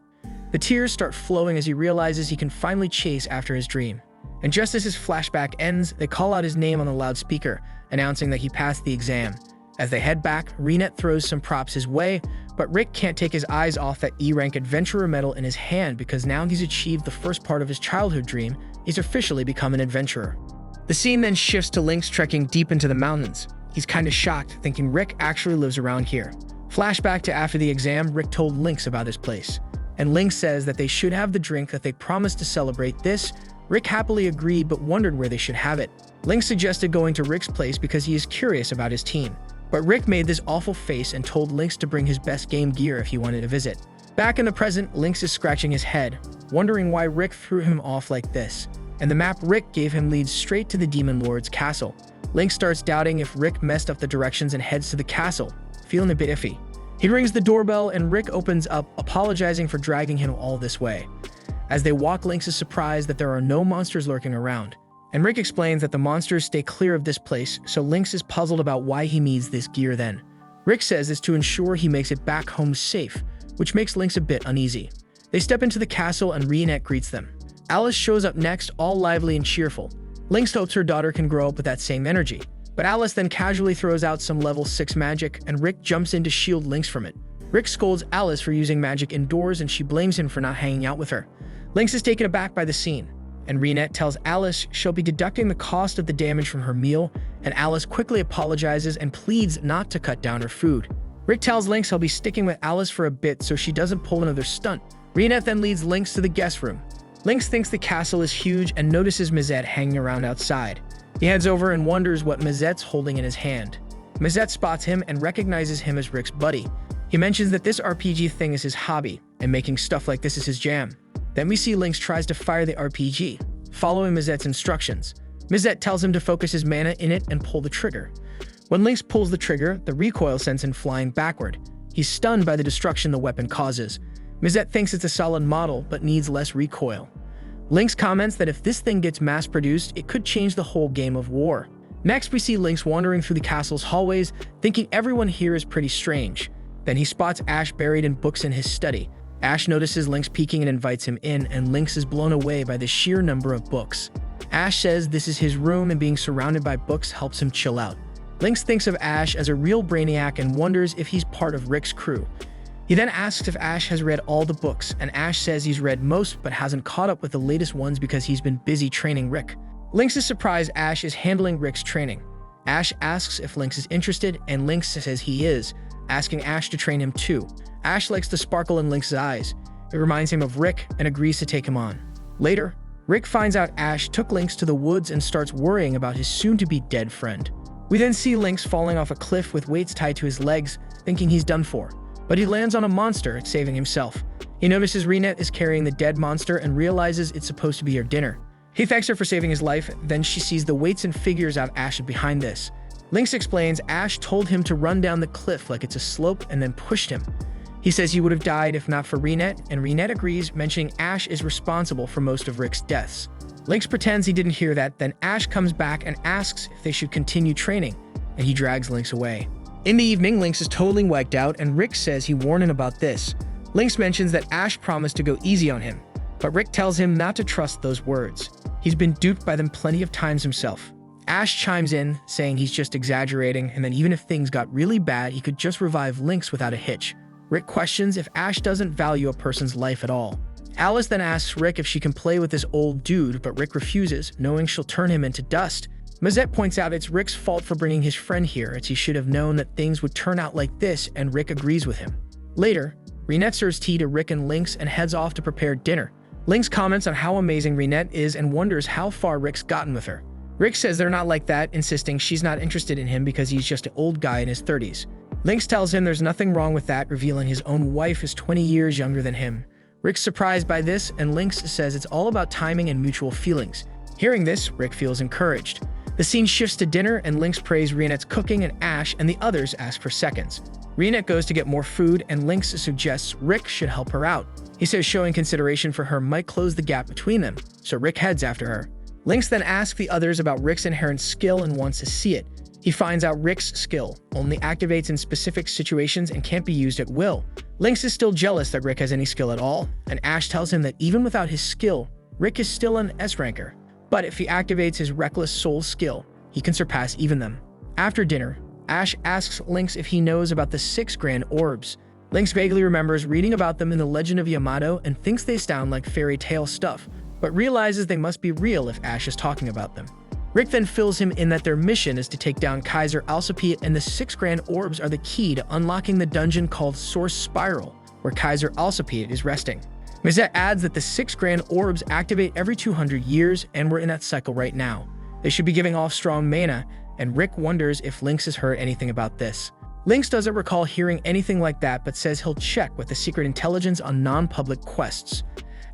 The tears start flowing as he realizes he can finally chase after his dream. And just as his flashback ends, they call out his name on the loudspeaker, announcing that he passed the exam. As they head back, Renette throws some props his way, but Rick can't take his eyes off that E-rank adventurer medal in his hand because now he's achieved the first part of his childhood dream. He's officially become an adventurer. The scene then shifts to Lynx trekking deep into the mountains. He's kinda shocked, thinking Rick actually lives around here. Flashback to after the exam, Rick told Lynx about his place. And Lynx says that they should have the drink that they promised to celebrate this. Rick happily agreed but wondered where they should have it. Lynx suggested going to Rick's place because he is curious about his team. But Rick made this awful face and told Lynx to bring his best game gear if he wanted to visit. Back in the present, Lynx is scratching his head, wondering why Rick threw him off like this. And the map Rick gave him leads straight to the Demon Lord's castle. Lynx starts doubting if Rick messed up the directions and heads to the castle, feeling a bit iffy. He rings the doorbell and Rick opens up, apologizing for dragging him all this way. As they walk, Lynx is surprised that there are no monsters lurking around. And Rick explains that the monsters stay clear of this place, so Lynx is puzzled about why he needs this gear then. Rick says it's to ensure he makes it back home safe, which makes Lynx a bit uneasy. They step into the castle and Renette greets them. Alice shows up next, all lively and cheerful. Lynx hopes her daughter can grow up with that same energy. But Alice then casually throws out some level 6 magic, and Rick jumps in to shield Lynx from it. Rick scolds Alice for using magic indoors, and she blames him for not hanging out with her. Lynx is taken aback by the scene, and Renette tells Alice she'll be deducting the cost of the damage from her meal, and Alice quickly apologizes and pleads not to cut down her food. Rick tells Lynx he'll be sticking with Alice for a bit so she doesn't pull another stunt. Renette then leads Lynx to the guest room. Lynx thinks the castle is huge and notices Mizette hanging around outside. He heads over and wonders what Mizette's holding in his hand. Mizette spots him and recognizes him as Rick's buddy. He mentions that this RPG thing is his hobby, and making stuff like this is his jam. Then we see Lynx tries to fire the RPG, following Mizette's instructions. Mizette tells him to focus his mana in it and pull the trigger. When Lynx pulls the trigger, the recoil sends him flying backward. He's stunned by the destruction the weapon causes. Mizette thinks it's a solid model, but needs less recoil. Lynx comments that if this thing gets mass-produced, it could change the whole game of war. Next, we see Lynx wandering through the castle's hallways, thinking everyone here is pretty strange. Then he spots Ash buried in books in his study. Ash notices Lynx peeking and invites him in, and Lynx is blown away by the sheer number of books. Ash says this is his room and being surrounded by books helps him chill out. Lynx thinks of Ash as a real brainiac and wonders if he's part of Rick's crew. He then asks if Ash has read all the books, and Ash says he's read most but hasn't caught up with the latest ones because he's been busy training Rick. Lynx is surprised Ash is handling Rick's training. Ash asks if Lynx is interested, and Lynx says he is, asking Ash to train him too. Ash likes the sparkle in Lynx's eyes. It reminds him of Rick and agrees to take him on. Later, Rick finds out Ash took Lynx to the woods and starts worrying about his soon-to-be dead friend. We then see Lynx falling off a cliff with weights tied to his legs, thinking he's done for. But he lands on a monster, saving himself. He notices Renette is carrying the dead monster and realizes it's supposed to be her dinner. He thanks her for saving his life, then she sees the weights and figures out Ash behind this. Lynx explains Ash told him to run down the cliff like it's a slope and then pushed him. He says he would have died if not for Renette, and Renette agrees, mentioning Ash is responsible for most of Rick's deaths. Lynx pretends he didn't hear that, then Ash comes back and asks if they should continue training, and he drags Lynx away. In the evening, Lynx is totally wiped out, and Rick says he warned him about this. Lynx mentions that Ash promised to go easy on him, but Rick tells him not to trust those words. He's been duped by them plenty of times himself. Ash chimes in, saying he's just exaggerating, and that even if things got really bad, he could just revive Lynx without a hitch. Rick questions if Ash doesn't value a person's life at all. Alice then asks Rick if she can play with this old dude, but Rick refuses, knowing she'll turn him into dust. Mazette points out it's Rick's fault for bringing his friend here, as he should have known that things would turn out like this, and Rick agrees with him. Later, Renette serves tea to Rick and Lynx and heads off to prepare dinner. Lynx comments on how amazing Renette is and wonders how far Rick's gotten with her. Rick says they're not like that, insisting she's not interested in him because he's just an old guy in his 30s. Lynx tells him there's nothing wrong with that, revealing his own wife is 20 years younger than him. Rick's surprised by this, and Lynx says it's all about timing and mutual feelings. Hearing this, Rick feels encouraged. The scene shifts to dinner, and Lynx praise Renette's cooking, and Ash and the others ask for seconds. Renette goes to get more food, and Lynx suggests Rick should help her out. He says showing consideration for her might close the gap between them, so Rick heads after her. Lynx then asks the others about Rick's inherent skill and wants to see it. He finds out Rick's skill only activates in specific situations and can't be used at will. Lynx is still jealous that Rick has any skill at all, and Ash tells him that even without his skill, Rick is still an S-ranker. But if he activates his Reckless Soul skill, he can surpass even them. After dinner, Ash asks Lynx if he knows about the 6 grand orbs. Lynx vaguely remembers reading about them in the Legend of Yamato and thinks they sound like fairy tale stuff, but realizes they must be real if Ash is talking about them. Rick then fills him in that their mission is to take down Kaiser Alcipiat, and the 6 grand orbs are the key to unlocking the dungeon called Source Spiral, where Kaiser Alcipiat is resting. Mazette adds that the 6 grand orbs activate every 200 years, and we're in that cycle right now. They should be giving off strong mana, and Rick wonders if Lynx has heard anything about this. Lynx doesn't recall hearing anything like that, but says he'll check with the secret intelligence on non-public quests.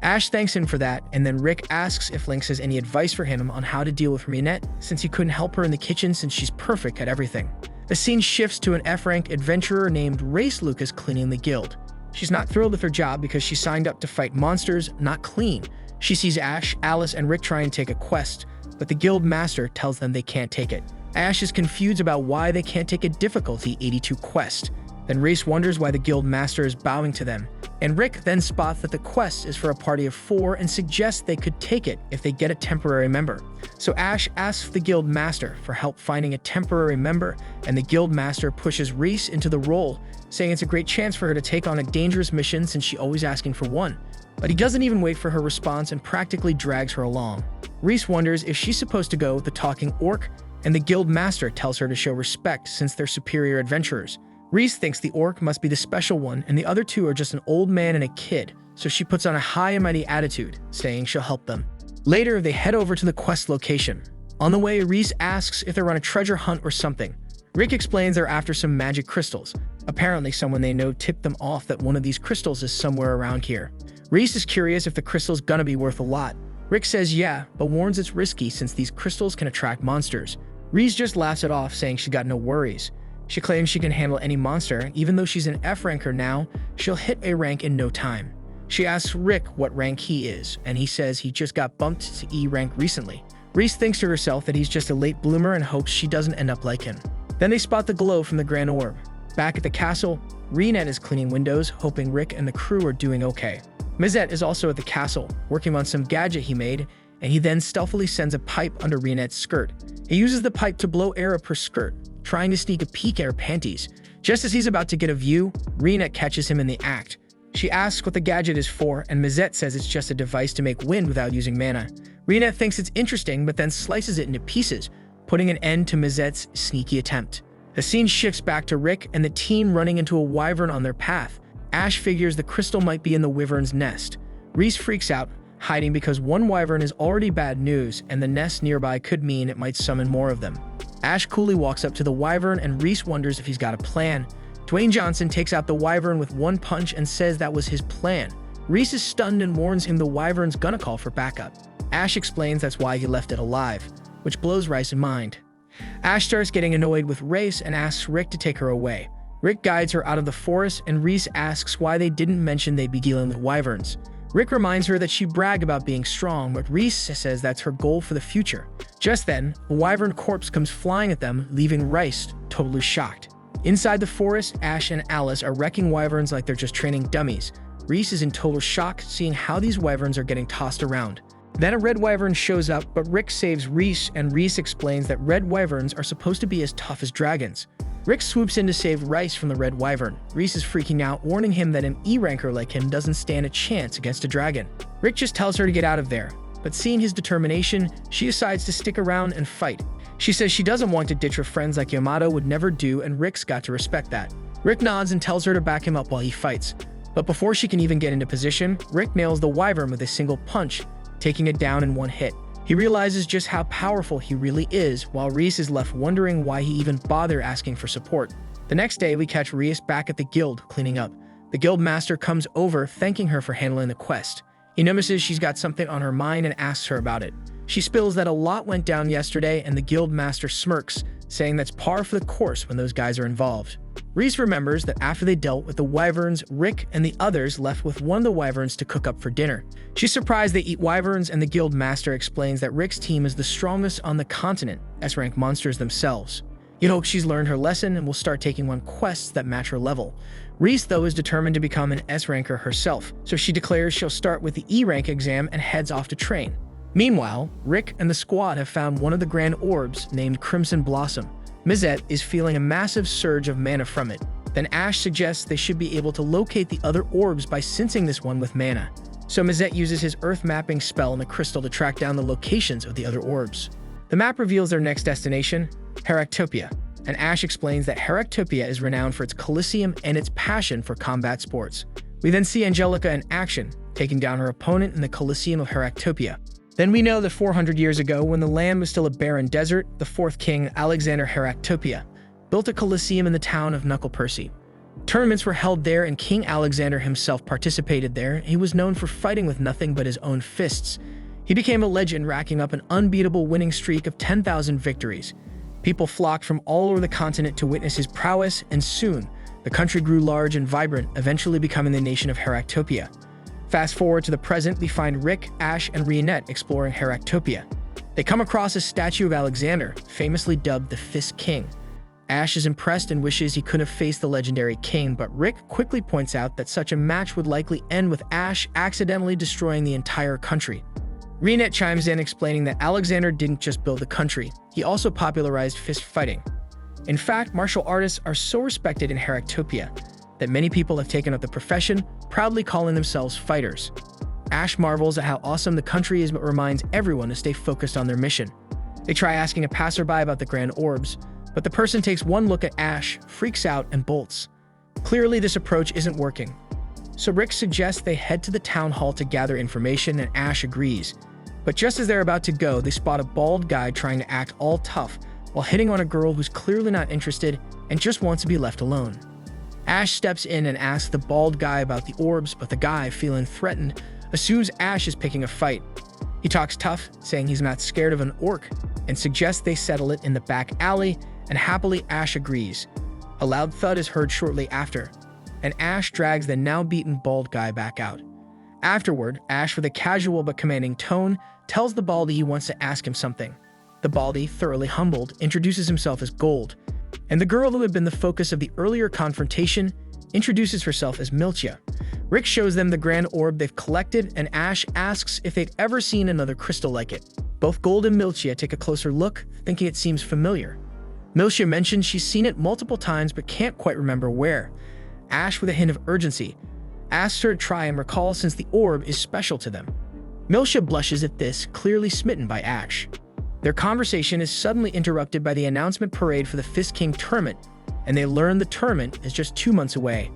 Ash thanks him for that, and then Rick asks if Lynx has any advice for him on how to deal with Renette, since he couldn't help her in the kitchen since she's perfect at everything. The scene shifts to an F-rank adventurer named Race Lucas cleaning the guild. She's not thrilled with her job because she signed up to fight monsters, not clean. She sees Ash, Alice, and Rick try and take a quest, but the guild master tells them they can't take it. Ash is confused about why they can't take a difficulty 82 quest. Then Race wonders why the guild master is bowing to them, and Rick then spots that the quest is for a party of 4 and suggests they could take it if they get a temporary member. So Ash asks the guild master for help finding a temporary member, and the guild master pushes Reese into the role, saying it's a great chance for her to take on a dangerous mission since she's always asking for one. But he doesn't even wait for her response and practically drags her along. Reese wonders if she's supposed to go with the talking orc, and the guild master tells her to show respect since they're superior adventurers. Reese thinks the orc must be the special one, and the other two are just an old man and a kid, so she puts on a high and mighty attitude, saying she'll help them. Later, they head over to the quest location. On the way, Reese asks if they're on a treasure hunt or something. Rick explains they're after some magic crystals. Apparently, someone they know tipped them off that one of these crystals is somewhere around here. Reese is curious if the crystal's gonna be worth a lot. Rick says yeah, but warns it's risky since these crystals can attract monsters. Reese just laughs it off, saying she got no worries. She claims she can handle any monster, and even though she's an F-ranker now, she'll hit a rank in no time. She asks Rick what rank he is, and he says he just got bumped to E rank recently. Reese thinks to herself that he's just a late bloomer and hopes she doesn't end up like him. Then they spot the glow from the Grand Orb. Back at the castle, Renette is cleaning windows, hoping Rick and the crew are doing okay. Mazette is also at the castle, working on some gadget he made, and he then stealthily sends a pipe under Renette's skirt. He uses the pipe to blow air up her skirt, trying to sneak a peek at her panties. Just as he's about to get a view, Renette catches him in the act. She asks what the gadget is for, and Mazette says it's just a device to make wind without using mana. Renette thinks it's interesting, but then slices it into pieces, putting an end to Mazette's sneaky attempt. The scene shifts back to Rick and the team running into a wyvern on their path. Ash figures the crystal might be in the wyvern's nest. Reese freaks out, hiding because one wyvern is already bad news, and the nest nearby could mean it might summon more of them. Ash coolly walks up to the wyvern, and Reese wonders if he's got a plan. Dwayne Johnson takes out the wyvern with one punch and says that was his plan. Reese is stunned and warns him the wyvern's gonna call for backup. Ash explains that's why he left it alive, which blows Rice's mind. Ash starts getting annoyed with Race and asks Rick to take her away. Rick guides her out of the forest, and Reese asks why they didn't mention they'd be dealing with wyverns. Rick reminds her that she bragged about being strong, but Reese says that's her goal for the future. Just then, a wyvern corpse comes flying at them, leaving Rice totally shocked. Inside the forest, Ash and Alice are wrecking wyverns like they're just training dummies. Reese is in total shock, seeing how these wyverns are getting tossed around. Then a red wyvern shows up, but Rick saves Reese, and Reese explains that red wyverns are supposed to be as tough as dragons. Rick swoops in to save Rice from the red wyvern. Reese is freaking out, warning him that an E-ranker like him doesn't stand a chance against a dragon. Rick just tells her to get out of there, but seeing his determination, she decides to stick around and fight. She says she doesn't want to ditch her friends like Yamato would never do, and Rick's got to respect that. Rick nods and tells her to back him up while he fights. But before she can even get into position, Rick nails the wyvern with a single punch, taking it down in one hit. He realizes just how powerful he really is, while Reese is left wondering why he even bothered asking for support. The next day, we catch Reese back at the guild, cleaning up. The guild master comes over, thanking her for handling the quest. He notices she's got something on her mind and asks her about it. She spills that a lot went down yesterday, and the guild master smirks, saying that's par for the course when those guys are involved. Reese remembers that after they dealt with the wyverns, Rick and the others left with one of the wyverns to cook up for dinner. She's surprised they eat wyverns, and the guild master explains that Rick's team is the strongest on the continent, S-rank monsters themselves. He hopes she's learned her lesson and will start taking on quests that match her level. Reese, though, is determined to become an S-ranker herself, so she declares she'll start with the E-rank exam and heads off to train. Meanwhile, Rick and the squad have found one of the grand orbs named Crimson Blossom. Mizette is feeling a massive surge of mana from it. Then Ash suggests they should be able to locate the other orbs by sensing this one with mana. So Mizette uses his earth mapping spell in the crystal to track down the locations of the other orbs. The map reveals their next destination, Heractopia, and Ash explains that Heractopia is renowned for its Coliseum and its passion for combat sports. We then see Angelica in action, taking down her opponent in the Coliseum of Heractopia. Then we know that 400 years ago, when the land was still a barren desert, the fourth king, Alexander Heractopia, built a Colosseum in the town of Knucklepursy. Tournaments were held there, and King Alexander himself participated there. He was known for fighting with nothing but his own fists. He became a legend, racking up an unbeatable winning streak of 10,000 victories. People flocked from all over the continent to witness his prowess, and soon, the country grew large and vibrant, eventually becoming the nation of Heractopia. Fast forward to the present, we find Rick, Ash, and Rionette exploring Heractopia. They come across a statue of Alexander, famously dubbed the Fist King. Ash is impressed and wishes he could have faced the legendary king, but Rick quickly points out that such a match would likely end with Ash accidentally destroying the entire country. Rionette chimes in, explaining that Alexander didn't just build the country, he also popularized fist fighting. In fact, martial artists are so respected in Heractopia that many people have taken up the profession, proudly calling themselves fighters. Ash marvels at how awesome the country is, but reminds everyone to stay focused on their mission. They try asking a passerby about the grand orbs, but the person takes one look at Ash, freaks out, and bolts. Clearly, this approach isn't working. So Rick suggests they head to the town hall to gather information, and Ash agrees. But just as they're about to go, they spot a bald guy trying to act all tough while hitting on a girl who's clearly not interested and just wants to be left alone. Ash steps in and asks the bald guy about the orbs, but the guy, feeling threatened, assumes Ash is picking a fight. He talks tough, saying he's not scared of an orc, and suggests they settle it in the back alley, and happily Ash agrees. A loud thud is heard shortly after, and Ash drags the now-beaten bald guy back out. Afterward, Ash, with a casual but commanding tone, tells the baldy he wants to ask him something. The baldy, thoroughly humbled, introduces himself as Gold, and the girl who had been the focus of the earlier confrontation introduces herself as Milchia. Rick shows them the grand orb they've collected, and Ash asks if they've ever seen another crystal like it. Both Gold and Milchia take a closer look, thinking it seems familiar. Milchia mentions she's seen it multiple times but can't quite remember where. Ash, with a hint of urgency, asks her to try and recall since the orb is special to them. Milchia blushes at this, clearly smitten by Ash. Their conversation is suddenly interrupted by the announcement parade for the Fist King tournament, and they learn the tournament is just 2 months away.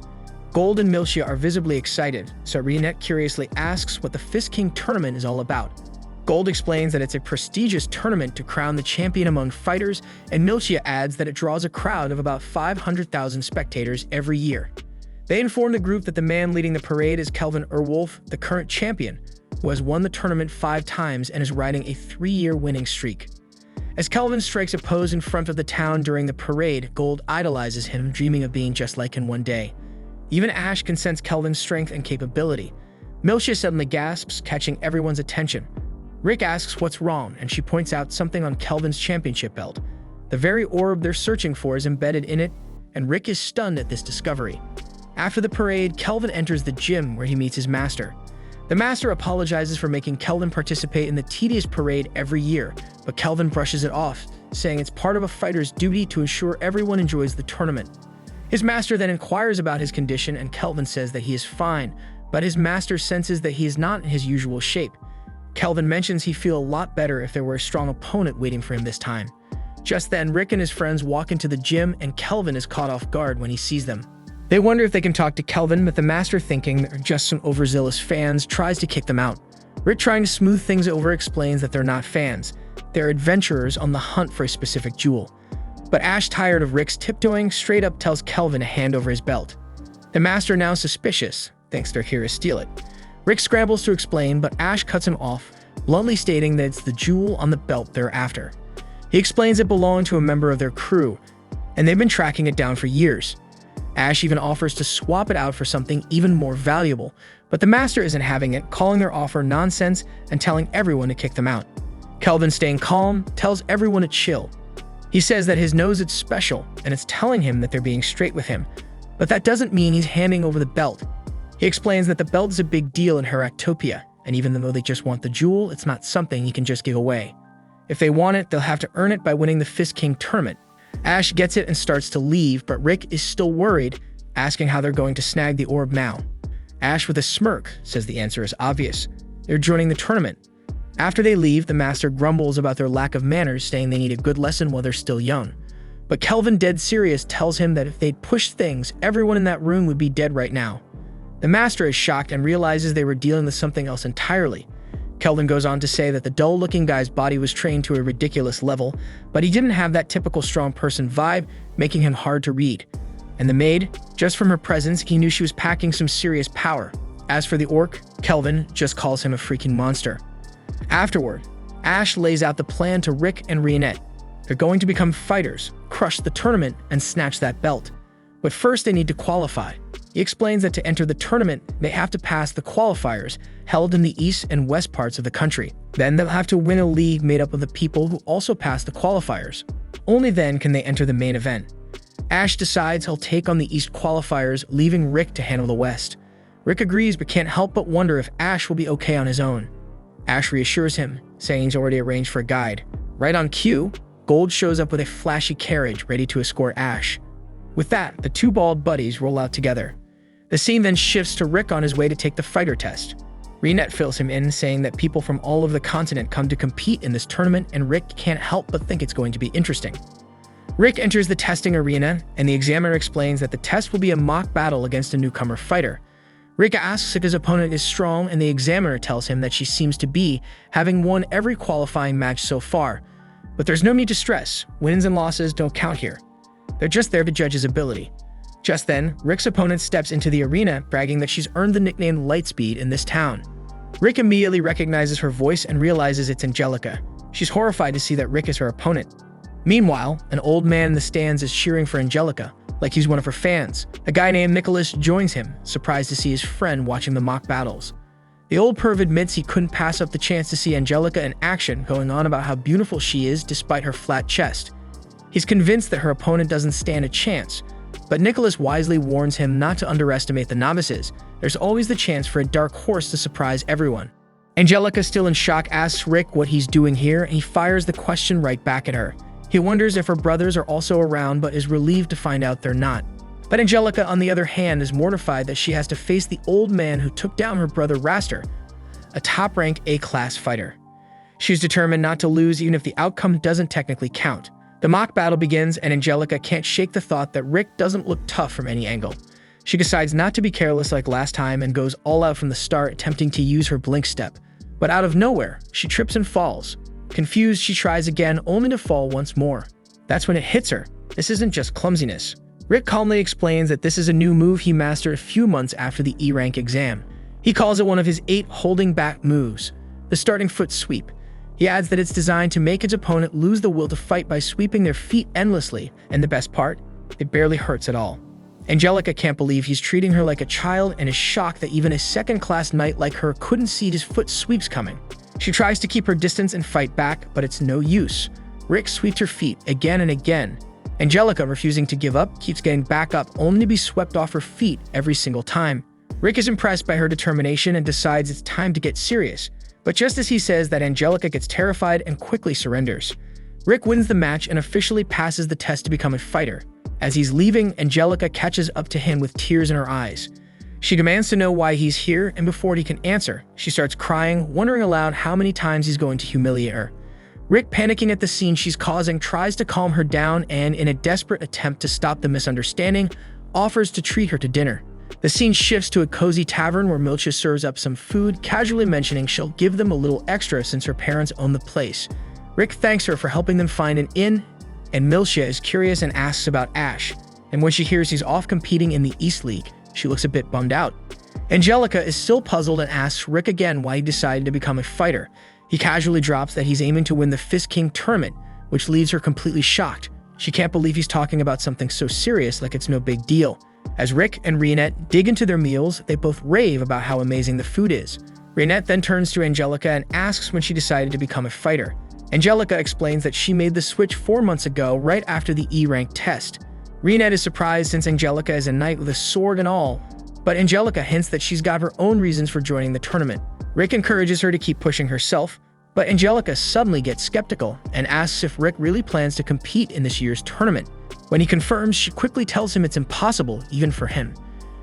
Gold and Milchia are visibly excited, so Rionette curiously asks what the Fist King tournament is all about. Gold explains that it's a prestigious tournament to crown the champion among fighters, and Milchia adds that it draws a crowd of about 500,000 spectators every year. They inform the group that the man leading the parade is Kelvin Erwolf, the current champion, who has won the tournament 5 times and is riding a 3-year winning streak. As Kelvin strikes a pose in front of the town during the parade, Gold idolizes him, dreaming of being just like him one day. Even Ash can sense Kelvin's strength and capability. Milchia suddenly gasps, catching everyone's attention. Rick asks what's wrong, and she points out something on Kelvin's championship belt. The very orb they're searching for is embedded in it, and Rick is stunned at this discovery. After the parade, Kelvin enters the gym where he meets his master. The master apologizes for making Kelvin participate in the tedious parade every year, but Kelvin brushes it off, saying it's part of a fighter's duty to ensure everyone enjoys the tournament. His master then inquires about his condition, and Kelvin says that he is fine, but his master senses that he is not in his usual shape. Kelvin mentions he'd feel a lot better if there were a strong opponent waiting for him this time. Just then, Rick and his friends walk into the gym, and Kelvin is caught off guard when he sees them. They wonder if they can talk to Kelvin, but the master, thinking they're just some overzealous fans, tries to kick them out. Rick, trying to smooth things over, explains that they're not fans. They're adventurers on the hunt for a specific jewel. But Ash, tired of Rick's tiptoeing, straight up tells Kelvin to hand over his belt. The master, now suspicious, thinks they're here to steal it. Rick scrambles to explain, but Ash cuts him off, bluntly stating that it's the jewel on the belt they're after. He explains it belonged to a member of their crew, and they've been tracking it down for years. Ash even offers to swap it out for something even more valuable, but the master isn't having it, calling their offer nonsense and telling everyone to kick them out. Kelvin, staying calm, tells everyone to chill. He says that his knows it's special, and it's telling him that they're being straight with him, but that doesn't mean he's handing over the belt. He explains that the belt is a big deal in Heractopia, and even though they just want the jewel, it's not something he can just give away. If they want it, they'll have to earn it by winning the Fist King tournament. Ash gets it and starts to leave, but Rick is still worried, asking how they're going to snag the orb now. Ash, with a smirk, says the answer is obvious. They're joining the tournament. After they leave, the master grumbles about their lack of manners, saying they need a good lesson while they're still young. But Kelvin, dead serious, tells him that if they'd pushed things, everyone in that room would be dead right now. The master is shocked and realizes they were dealing with something else entirely. Kelvin goes on to say that the dull-looking guy's body was trained to a ridiculous level, but he didn't have that typical strong person vibe, making him hard to read. And the maid, just from her presence, he knew she was packing some serious power. As for the orc, Kelvin just calls him a freaking monster. Afterward, Ash lays out the plan to Rick and Rionette. They're going to become fighters, crush the tournament, and snatch that belt. But first they need to qualify. He explains that to enter the tournament, they have to pass the qualifiers held in the east and west parts of the country. Then they'll have to win a league made up of the people who also pass the qualifiers. Only then can they enter the main event. Ash decides he'll take on the east qualifiers, leaving Rick to handle the west. Rick agrees but can't help but wonder if Ash will be okay on his own. Ash reassures him, saying he's already arranged for a guide. Right on cue, Gold shows up with a flashy carriage ready to escort Ash. With that, the two bald buddies roll out together. The scene then shifts to Rick on his way to take the fighter test. Rionette fills him in, saying that people from all over the continent come to compete in this tournament, and Rick can't help but think it's going to be interesting. Rick enters the testing arena, and the examiner explains that the test will be a mock battle against a newcomer fighter. Rick asks if his opponent is strong, and the examiner tells him that she seems to be, having won every qualifying match so far. But there's no need to stress. Wins and losses don't count here. They're just there to judge his ability. Just then, Rick's opponent steps into the arena, bragging that she's earned the nickname Lightspeed in this town. Rick immediately recognizes her voice and realizes it's Angelica. She's horrified to see that Rick is her opponent. Meanwhile, an old man in the stands is cheering for Angelica, like he's one of her fans. A guy named Nicholas joins him, surprised to see his friend watching the mock battles. The old perv admits he couldn't pass up the chance to see Angelica in action, going on about how beautiful she is despite her flat chest. He's convinced that her opponent doesn't stand a chance, but Nicholas wisely warns him not to underestimate the novices. There's always the chance for a dark horse to surprise everyone. Angelica, still in shock, asks Rick what he's doing here, and he fires the question right back at her. He wonders if her brothers are also around, but is relieved to find out they're not. But Angelica, on the other hand, is mortified that she has to face the old man who took down her brother Raster, a top-ranked A-class fighter. She's determined not to lose even if the outcome doesn't technically count. The mock battle begins, and Angelica can't shake the thought that Rick doesn't look tough from any angle. She decides not to be careless like last time and goes all out from the start, attempting to use her blink step. But out of nowhere, she trips and falls. Confused, she tries again, only to fall once more. That's when it hits her. This isn't just clumsiness. Rick calmly explains that this is a new move he mastered a few months after the E-rank exam. He calls it one of his 8 holding back moves, the starting foot sweep. He adds that it's designed to make its opponent lose the will to fight by sweeping their feet endlessly, and the best part, it barely hurts at all. Angelica can't believe he's treating her like a child and is shocked that even a second-class knight like her couldn't see his foot sweeps coming. She tries to keep her distance and fight back, but it's no use. Rick sweeps her feet again and again. Angelica, refusing to give up, keeps getting back up, only to be swept off her feet every single time. Rick is impressed by her determination and decides it's time to get serious, but just as he says that, Angelica gets terrified and quickly surrenders. Rick wins the match and officially passes the test to become a fighter. As he's leaving, Angelica catches up to him with tears in her eyes. She demands to know why he's here, and before he can answer, she starts crying, wondering aloud how many times he's going to humiliate her. Rick, panicking at the scene she's causing, tries to calm her down and, in a desperate attempt to stop the misunderstanding, offers to treat her to dinner. The scene shifts to a cozy tavern where Milcha serves up some food, casually mentioning she'll give them a little extra since her parents own the place. Rick thanks her for helping them find an inn, and Milcha is curious and asks about Ash, and when she hears he's off competing in the East League, she looks a bit bummed out. Angelica is still puzzled and asks Rick again why he decided to become a fighter. He casually drops that he's aiming to win the Fist King tournament, which leaves her completely shocked. She can't believe he's talking about something so serious like it's no big deal. As Rick and Rionette dig into their meals, they both rave about how amazing the food is. Rionette then turns to Angelica and asks when she decided to become a fighter. Angelica explains that she made the switch 4 months ago, right after the E-rank test. Rionette is surprised since Angelica is a knight with a sword and all, but Angelica hints that she's got her own reasons for joining the tournament. Rick encourages her to keep pushing herself, but Angelica suddenly gets skeptical and asks if Rick really plans to compete in this year's tournament. When he confirms, she quickly tells him it's impossible, even for him.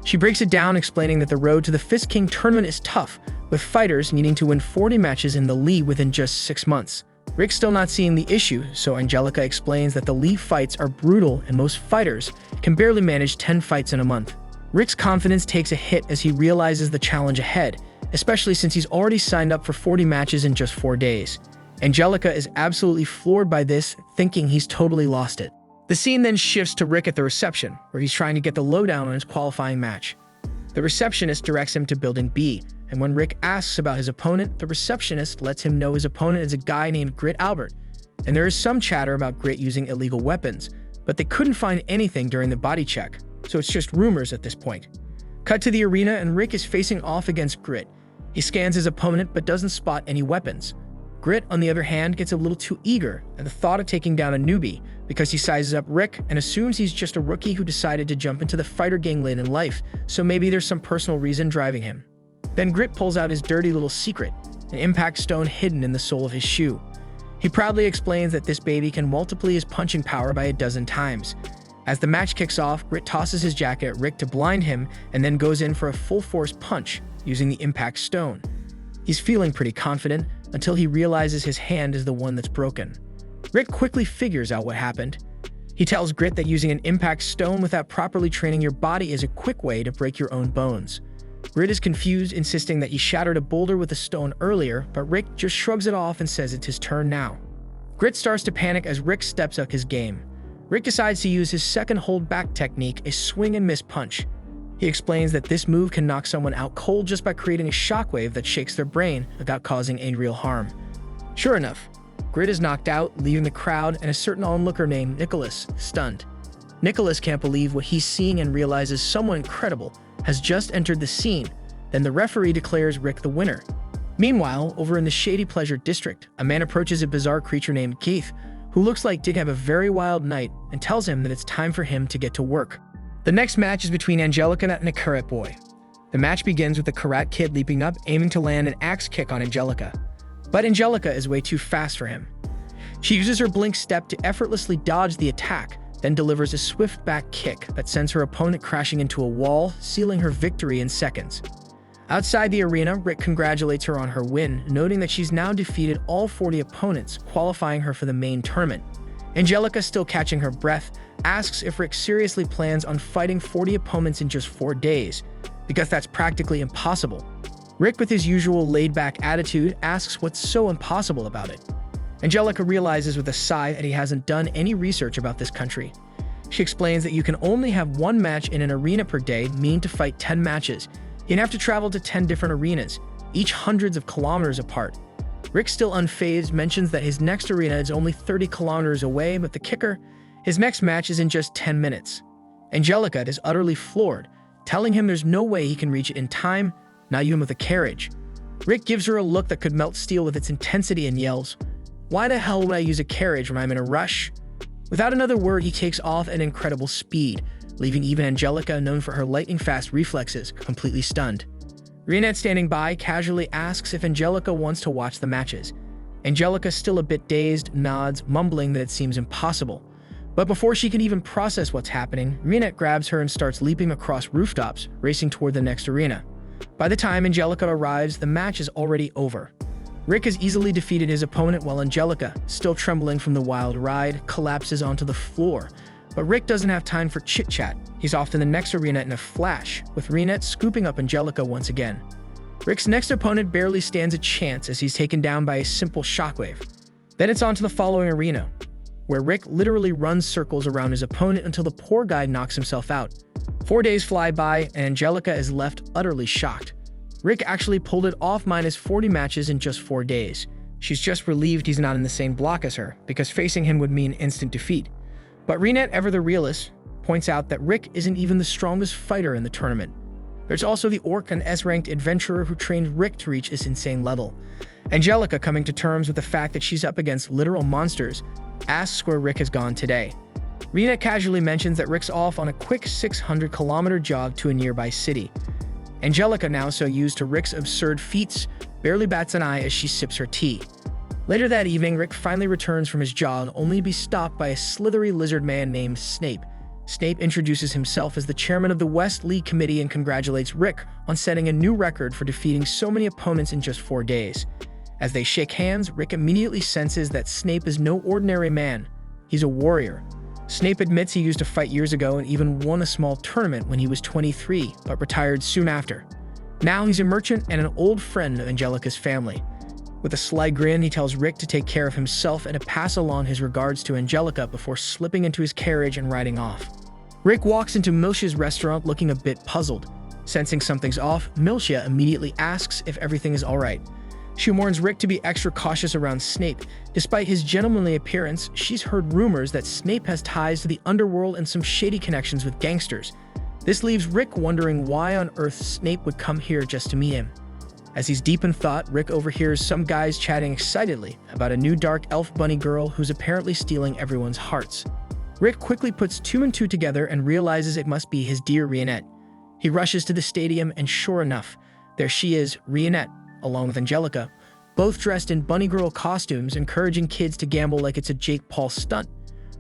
She breaks it down, explaining that the road to the Fist King tournament is tough, with fighters needing to win 40 matches in the league within just 6 months. Rick's still not seeing the issue, so Angelica explains that the league fights are brutal and most fighters can barely manage 10 fights in a month. Rick's confidence takes a hit as he realizes the challenge ahead, especially since he's already signed up for 40 matches in just 4 days. Angelica is absolutely floored by this, thinking he's totally lost it. The scene then shifts to Rick at the reception, where he's trying to get the lowdown on his qualifying match. The receptionist directs him to Building B, and when Rick asks about his opponent, the receptionist lets him know his opponent is a guy named Grit Albert, and there is some chatter about Grit using illegal weapons, but they couldn't find anything during the body check, so it's just rumors at this point. Cut to the arena, and Rick is facing off against Grit. He scans his opponent but doesn't spot any weapons. Grit, on the other hand, gets a little too eager at the thought of taking down a newbie because he sizes up Rick and assumes he's just a rookie who decided to jump into the fighter gang late in life, so maybe there's some personal reason driving him. Then Grit pulls out his dirty little secret, an impact stone hidden in the sole of his shoe. He proudly explains that this baby can multiply his punching power by 12 times. As the match kicks off, Grit tosses his jacket at Rick to blind him and then goes in for a full-force punch using the impact stone. He's feeling pretty confident until he realizes his hand is the one that's broken. Rick quickly figures out what happened. He tells Grit that using an impact stone without properly training your body is a quick way to break your own bones. Grit is confused, insisting that he shattered a boulder with a stone earlier, but Rick just shrugs it off and says it's his turn now. Grit starts to panic as Rick steps up his game. Rick decides to use his second hold-back technique, a swing and miss punch. He explains that this move can knock someone out cold just by creating a shockwave that shakes their brain without causing any real harm. Sure enough, Grit is knocked out, leaving the crowd and a certain onlooker named Nicholas stunned. Nicholas can't believe what he's seeing and realizes someone incredible has just entered the scene. Then the referee declares Rick the winner. Meanwhile, over in the Shady Pleasure District, a man approaches a bizarre creature named Keith, who looks like did have a very wild night, and tells him that it's time for him to get to work. The next match is between Angelica and a Karat boy. The match begins with the Karat kid leaping up, aiming to land an axe kick on Angelica. But Angelica is way too fast for him. She uses her blink step to effortlessly dodge the attack, then delivers a swift back kick that sends her opponent crashing into a wall, sealing her victory in seconds. Outside the arena, Rick congratulates her on her win, noting that she's now defeated all 40 opponents, qualifying her for the main tournament. Angelica, still catching her breath, asks if Rick seriously plans on fighting 40 opponents in just 4 days, because that's practically impossible. Rick, with his usual laid-back attitude, asks what's so impossible about it. Angelica realizes with a sigh that he hasn't done any research about this country. She explains that you can only have 1 match in an arena per day, meaning to fight 10 matches. You'd have to travel to 10 different arenas, each hundreds of kilometers apart. Rick, still unfazed, mentions that his next arena is only 30 kilometers away, but the kicker, his next match is in just 10 minutes. Angelica is utterly floored, telling him there's no way he can reach it in time, not even with a carriage. Rick gives her a look that could melt steel with its intensity and yells, "Why the hell would I use a carriage when I'm in a rush?" Without another word, he takes off at incredible speed, leaving even Angelica, known for her lightning-fast reflexes, completely stunned. Rinette, standing by, casually asks if Angelica wants to watch the matches. Angelica, still a bit dazed, nods, mumbling that it seems impossible. But before she can even process what's happening, Rinette grabs her and starts leaping across rooftops, racing toward the next arena. By the time Angelica arrives, the match is already over. Rick has easily defeated his opponent while Angelica, still trembling from the wild ride, collapses onto the floor. But Rick doesn't have time for chit-chat. He's off to the next arena in a flash, with Rinette scooping up Angelica once again. Rick's next opponent barely stands a chance as he's taken down by a simple shockwave. Then it's on to the following arena, where Rick literally runs circles around his opponent until the poor guy knocks himself out. 4 days fly by, and Angelica is left utterly shocked. Rick actually pulled it off, minus 40 matches in just 4 days. She's just relieved he's not in the same block as her, because facing him would mean instant defeat. But Rinette, ever the realist, points out that Rick isn't even the strongest fighter in the tournament. There's also the orc and S-ranked adventurer who trained Rick to reach this insane level. Angelica, coming to terms with the fact that she's up against literal monsters, asks where Rick has gone today. Rinette casually mentions that Rick's off on a quick 600-kilometer jog to a nearby city. Angelica, now so used to Rick's absurd feats, barely bats an eye as she sips her tea. Later that evening, Rick finally returns from his jog, only to be stopped by a slithery lizard man named Snape. Snape introduces himself as the chairman of the West League Committee and congratulates Rick on setting a new record for defeating so many opponents in just 4 days. As they shake hands, Rick immediately senses that Snape is no ordinary man. He's a warrior. Snape admits he used to fight years ago and even won a small tournament when he was 23, but retired soon after. Now he's a merchant and an old friend of Angelica's family. With a sly grin, he tells Rick to take care of himself and to pass along his regards to Angelica before slipping into his carriage and riding off. Rick walks into Milsha's restaurant looking a bit puzzled. Sensing something's off, Milsha immediately asks if everything is alright. She warns Rick to be extra cautious around Snape. Despite his gentlemanly appearance, she's heard rumors that Snape has ties to the underworld and some shady connections with gangsters. This leaves Rick wondering why on earth Snape would come here just to meet him. As he's deep in thought, Rick overhears some guys chatting excitedly about a new dark elf bunny girl who's apparently stealing everyone's hearts. Rick quickly puts 2 and 2 together and realizes it must be his dear Rinette. He rushes to the stadium and sure enough, there she is, Rinette, along with Angelica, both dressed in bunny girl costumes, encouraging kids to gamble like it's a Jake Paul stunt.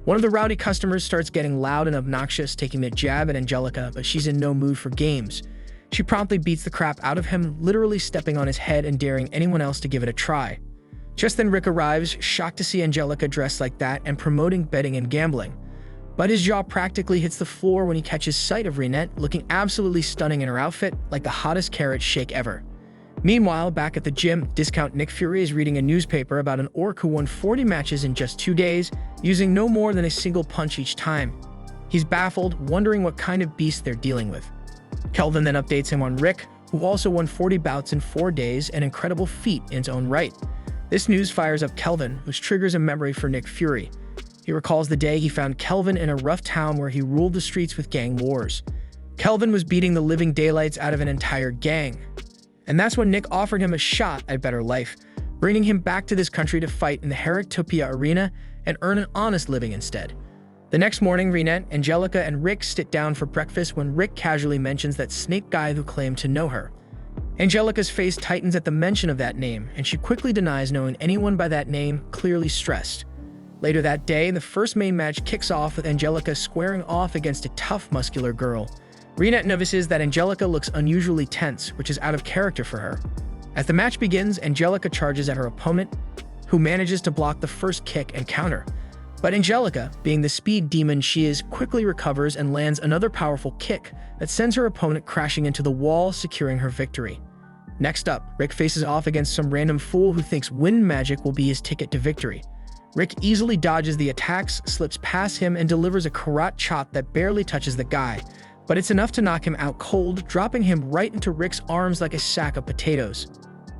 One of the rowdy customers starts getting loud and obnoxious, taking a jab at Angelica, but she's in no mood for games. She promptly beats the crap out of him, literally stepping on his head and daring anyone else to give it a try. Just then Rick arrives, shocked to see Angelica dressed like that and promoting betting and gambling. But his jaw practically hits the floor when he catches sight of Rinette, looking absolutely stunning in her outfit, like the hottest carrot shake ever. Meanwhile, back at the gym, Discount Nick Fury is reading a newspaper about an orc who won 40 matches in just 2 days, using no more than a single punch each time. He's baffled, wondering what kind of beast they're dealing with. Kelvin then updates him on Rick, who also won 40 bouts in 4 days, an incredible feat in its own right. This news fires up Kelvin, which triggers a memory for Nick Fury. He recalls the day he found Kelvin in a rough town where he ruled the streets with gang wars. Kelvin was beating the living daylights out of an entire gang. And that's when Nick offered him a shot at better life, bringing him back to this country to fight in the Heractopia arena and earn an honest living instead. The next morning, Rinette, Angelica, and Rick sit down for breakfast when Rick casually mentions that Snape guy who claimed to know her. Angelica's face tightens at the mention of that name, and she quickly denies knowing anyone by that name, clearly stressed. Later that day, the first main match kicks off with Angelica squaring off against a tough, muscular girl. Rinette notices that Angelica looks unusually tense, which is out of character for her. As the match begins, Angelica charges at her opponent, who manages to block the first kick and counter. But Angelica, being the speed demon she is, quickly recovers and lands another powerful kick that sends her opponent crashing into the wall, securing her victory. Next up, Rick faces off against some random fool who thinks wind magic will be his ticket to victory. Rick easily dodges the attacks, slips past him, and delivers a karate chop that barely touches the guy, but it's enough to knock him out cold, dropping him right into Rick's arms like a sack of potatoes.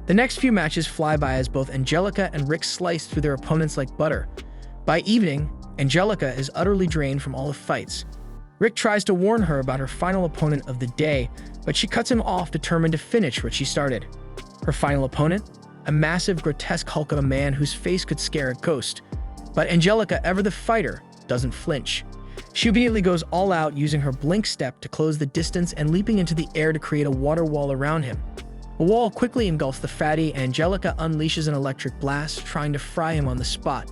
The next few matches fly by as both Angelica and Rick slice through their opponents like butter. By evening, Angelica is utterly drained from all the fights. Rick tries to warn her about her final opponent of the day, but she cuts him off, determined to finish what she started. Her final opponent? A massive, grotesque hulk of a man whose face could scare a ghost. But Angelica, ever the fighter, doesn't flinch. She immediately goes all out, using her blink step to close the distance and leaping into the air to create a water wall around him. A wall quickly engulfs the fatty, and Angelica unleashes an electric blast, trying to fry him on the spot.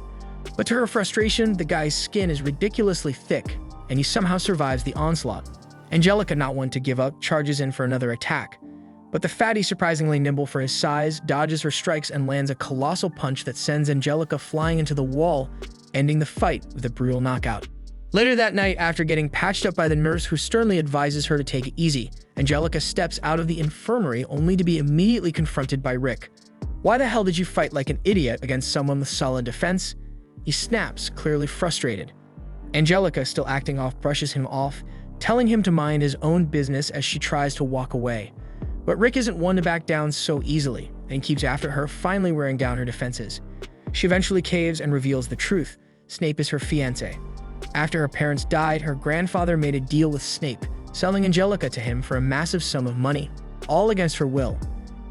But to her frustration, the guy's skin is ridiculously thick, and he somehow survives the onslaught. Angelica, not one to give up, charges in for another attack. But the fatty, surprisingly nimble for his size, dodges her strikes and lands a colossal punch that sends Angelica flying into the wall, ending the fight with a brutal knockout. Later that night, after getting patched up by the nurse who sternly advises her to take it easy, Angelica steps out of the infirmary only to be immediately confronted by Rick. "Why the hell did you fight like an idiot against someone with solid defense?" He snaps, clearly frustrated. Angelica, still acting off, brushes him off, telling him to mind his own business as she tries to walk away. But Rick isn't one to back down so easily, and keeps after her, finally wearing down her defenses. She eventually caves and reveals the truth. Snape is her fiancé. After her parents died, her grandfather made a deal with Snape, selling Angelica to him for a massive sum of money, all against her will.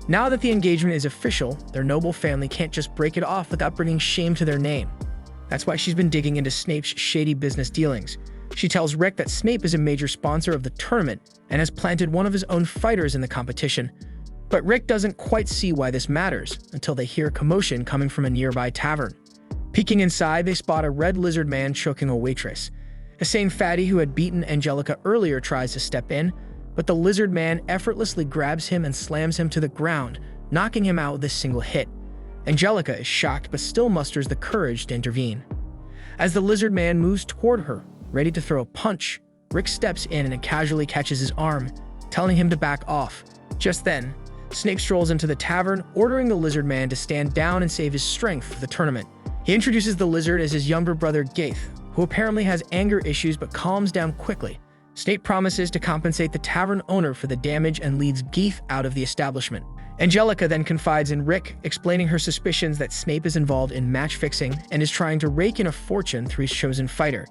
Now that the engagement is official, their noble family can't just break it off without bringing shame to their name. That's why she's been digging into Snape's shady business dealings. She tells Rick that Snape is a major sponsor of the tournament and has planted one of his own fighters in the competition. But Rick doesn't quite see why this matters until they hear a commotion coming from a nearby tavern. Peeking inside, they spot a red lizard man choking a waitress. The same fatty who had beaten Angelica earlier tries to step in, but the lizard man effortlessly grabs him and slams him to the ground, knocking him out with a single hit. Angelica is shocked but still musters the courage to intervene. As the lizard man moves toward her, ready to throw a punch, Rick steps in and casually catches his arm, telling him to back off. Just then, Snape strolls into the tavern, ordering the lizard man to stand down and save his strength for the tournament. He introduces the lizard as his younger brother Gaith, who apparently has anger issues but calms down quickly. Snape promises to compensate the tavern owner for the damage and leads Gaith out of the establishment. Angelica then confides in Rick, explaining her suspicions that Snape is involved in match fixing and is trying to rake in a fortune through his chosen fighter.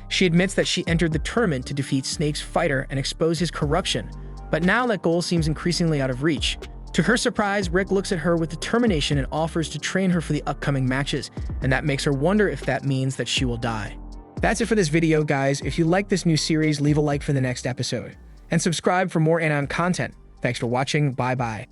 She admits that she entered the tournament to defeat Snape's fighter and expose his corruption, but now that goal seems increasingly out of reach. To her surprise, Rick looks at her with determination and offers to train her for the upcoming matches, and that makes her wonder if that means that she will die. That's it for this video, guys. If you like this new series, leave a like for the next episode, and subscribe for more Anon content. Thanks for watching. Bye-bye.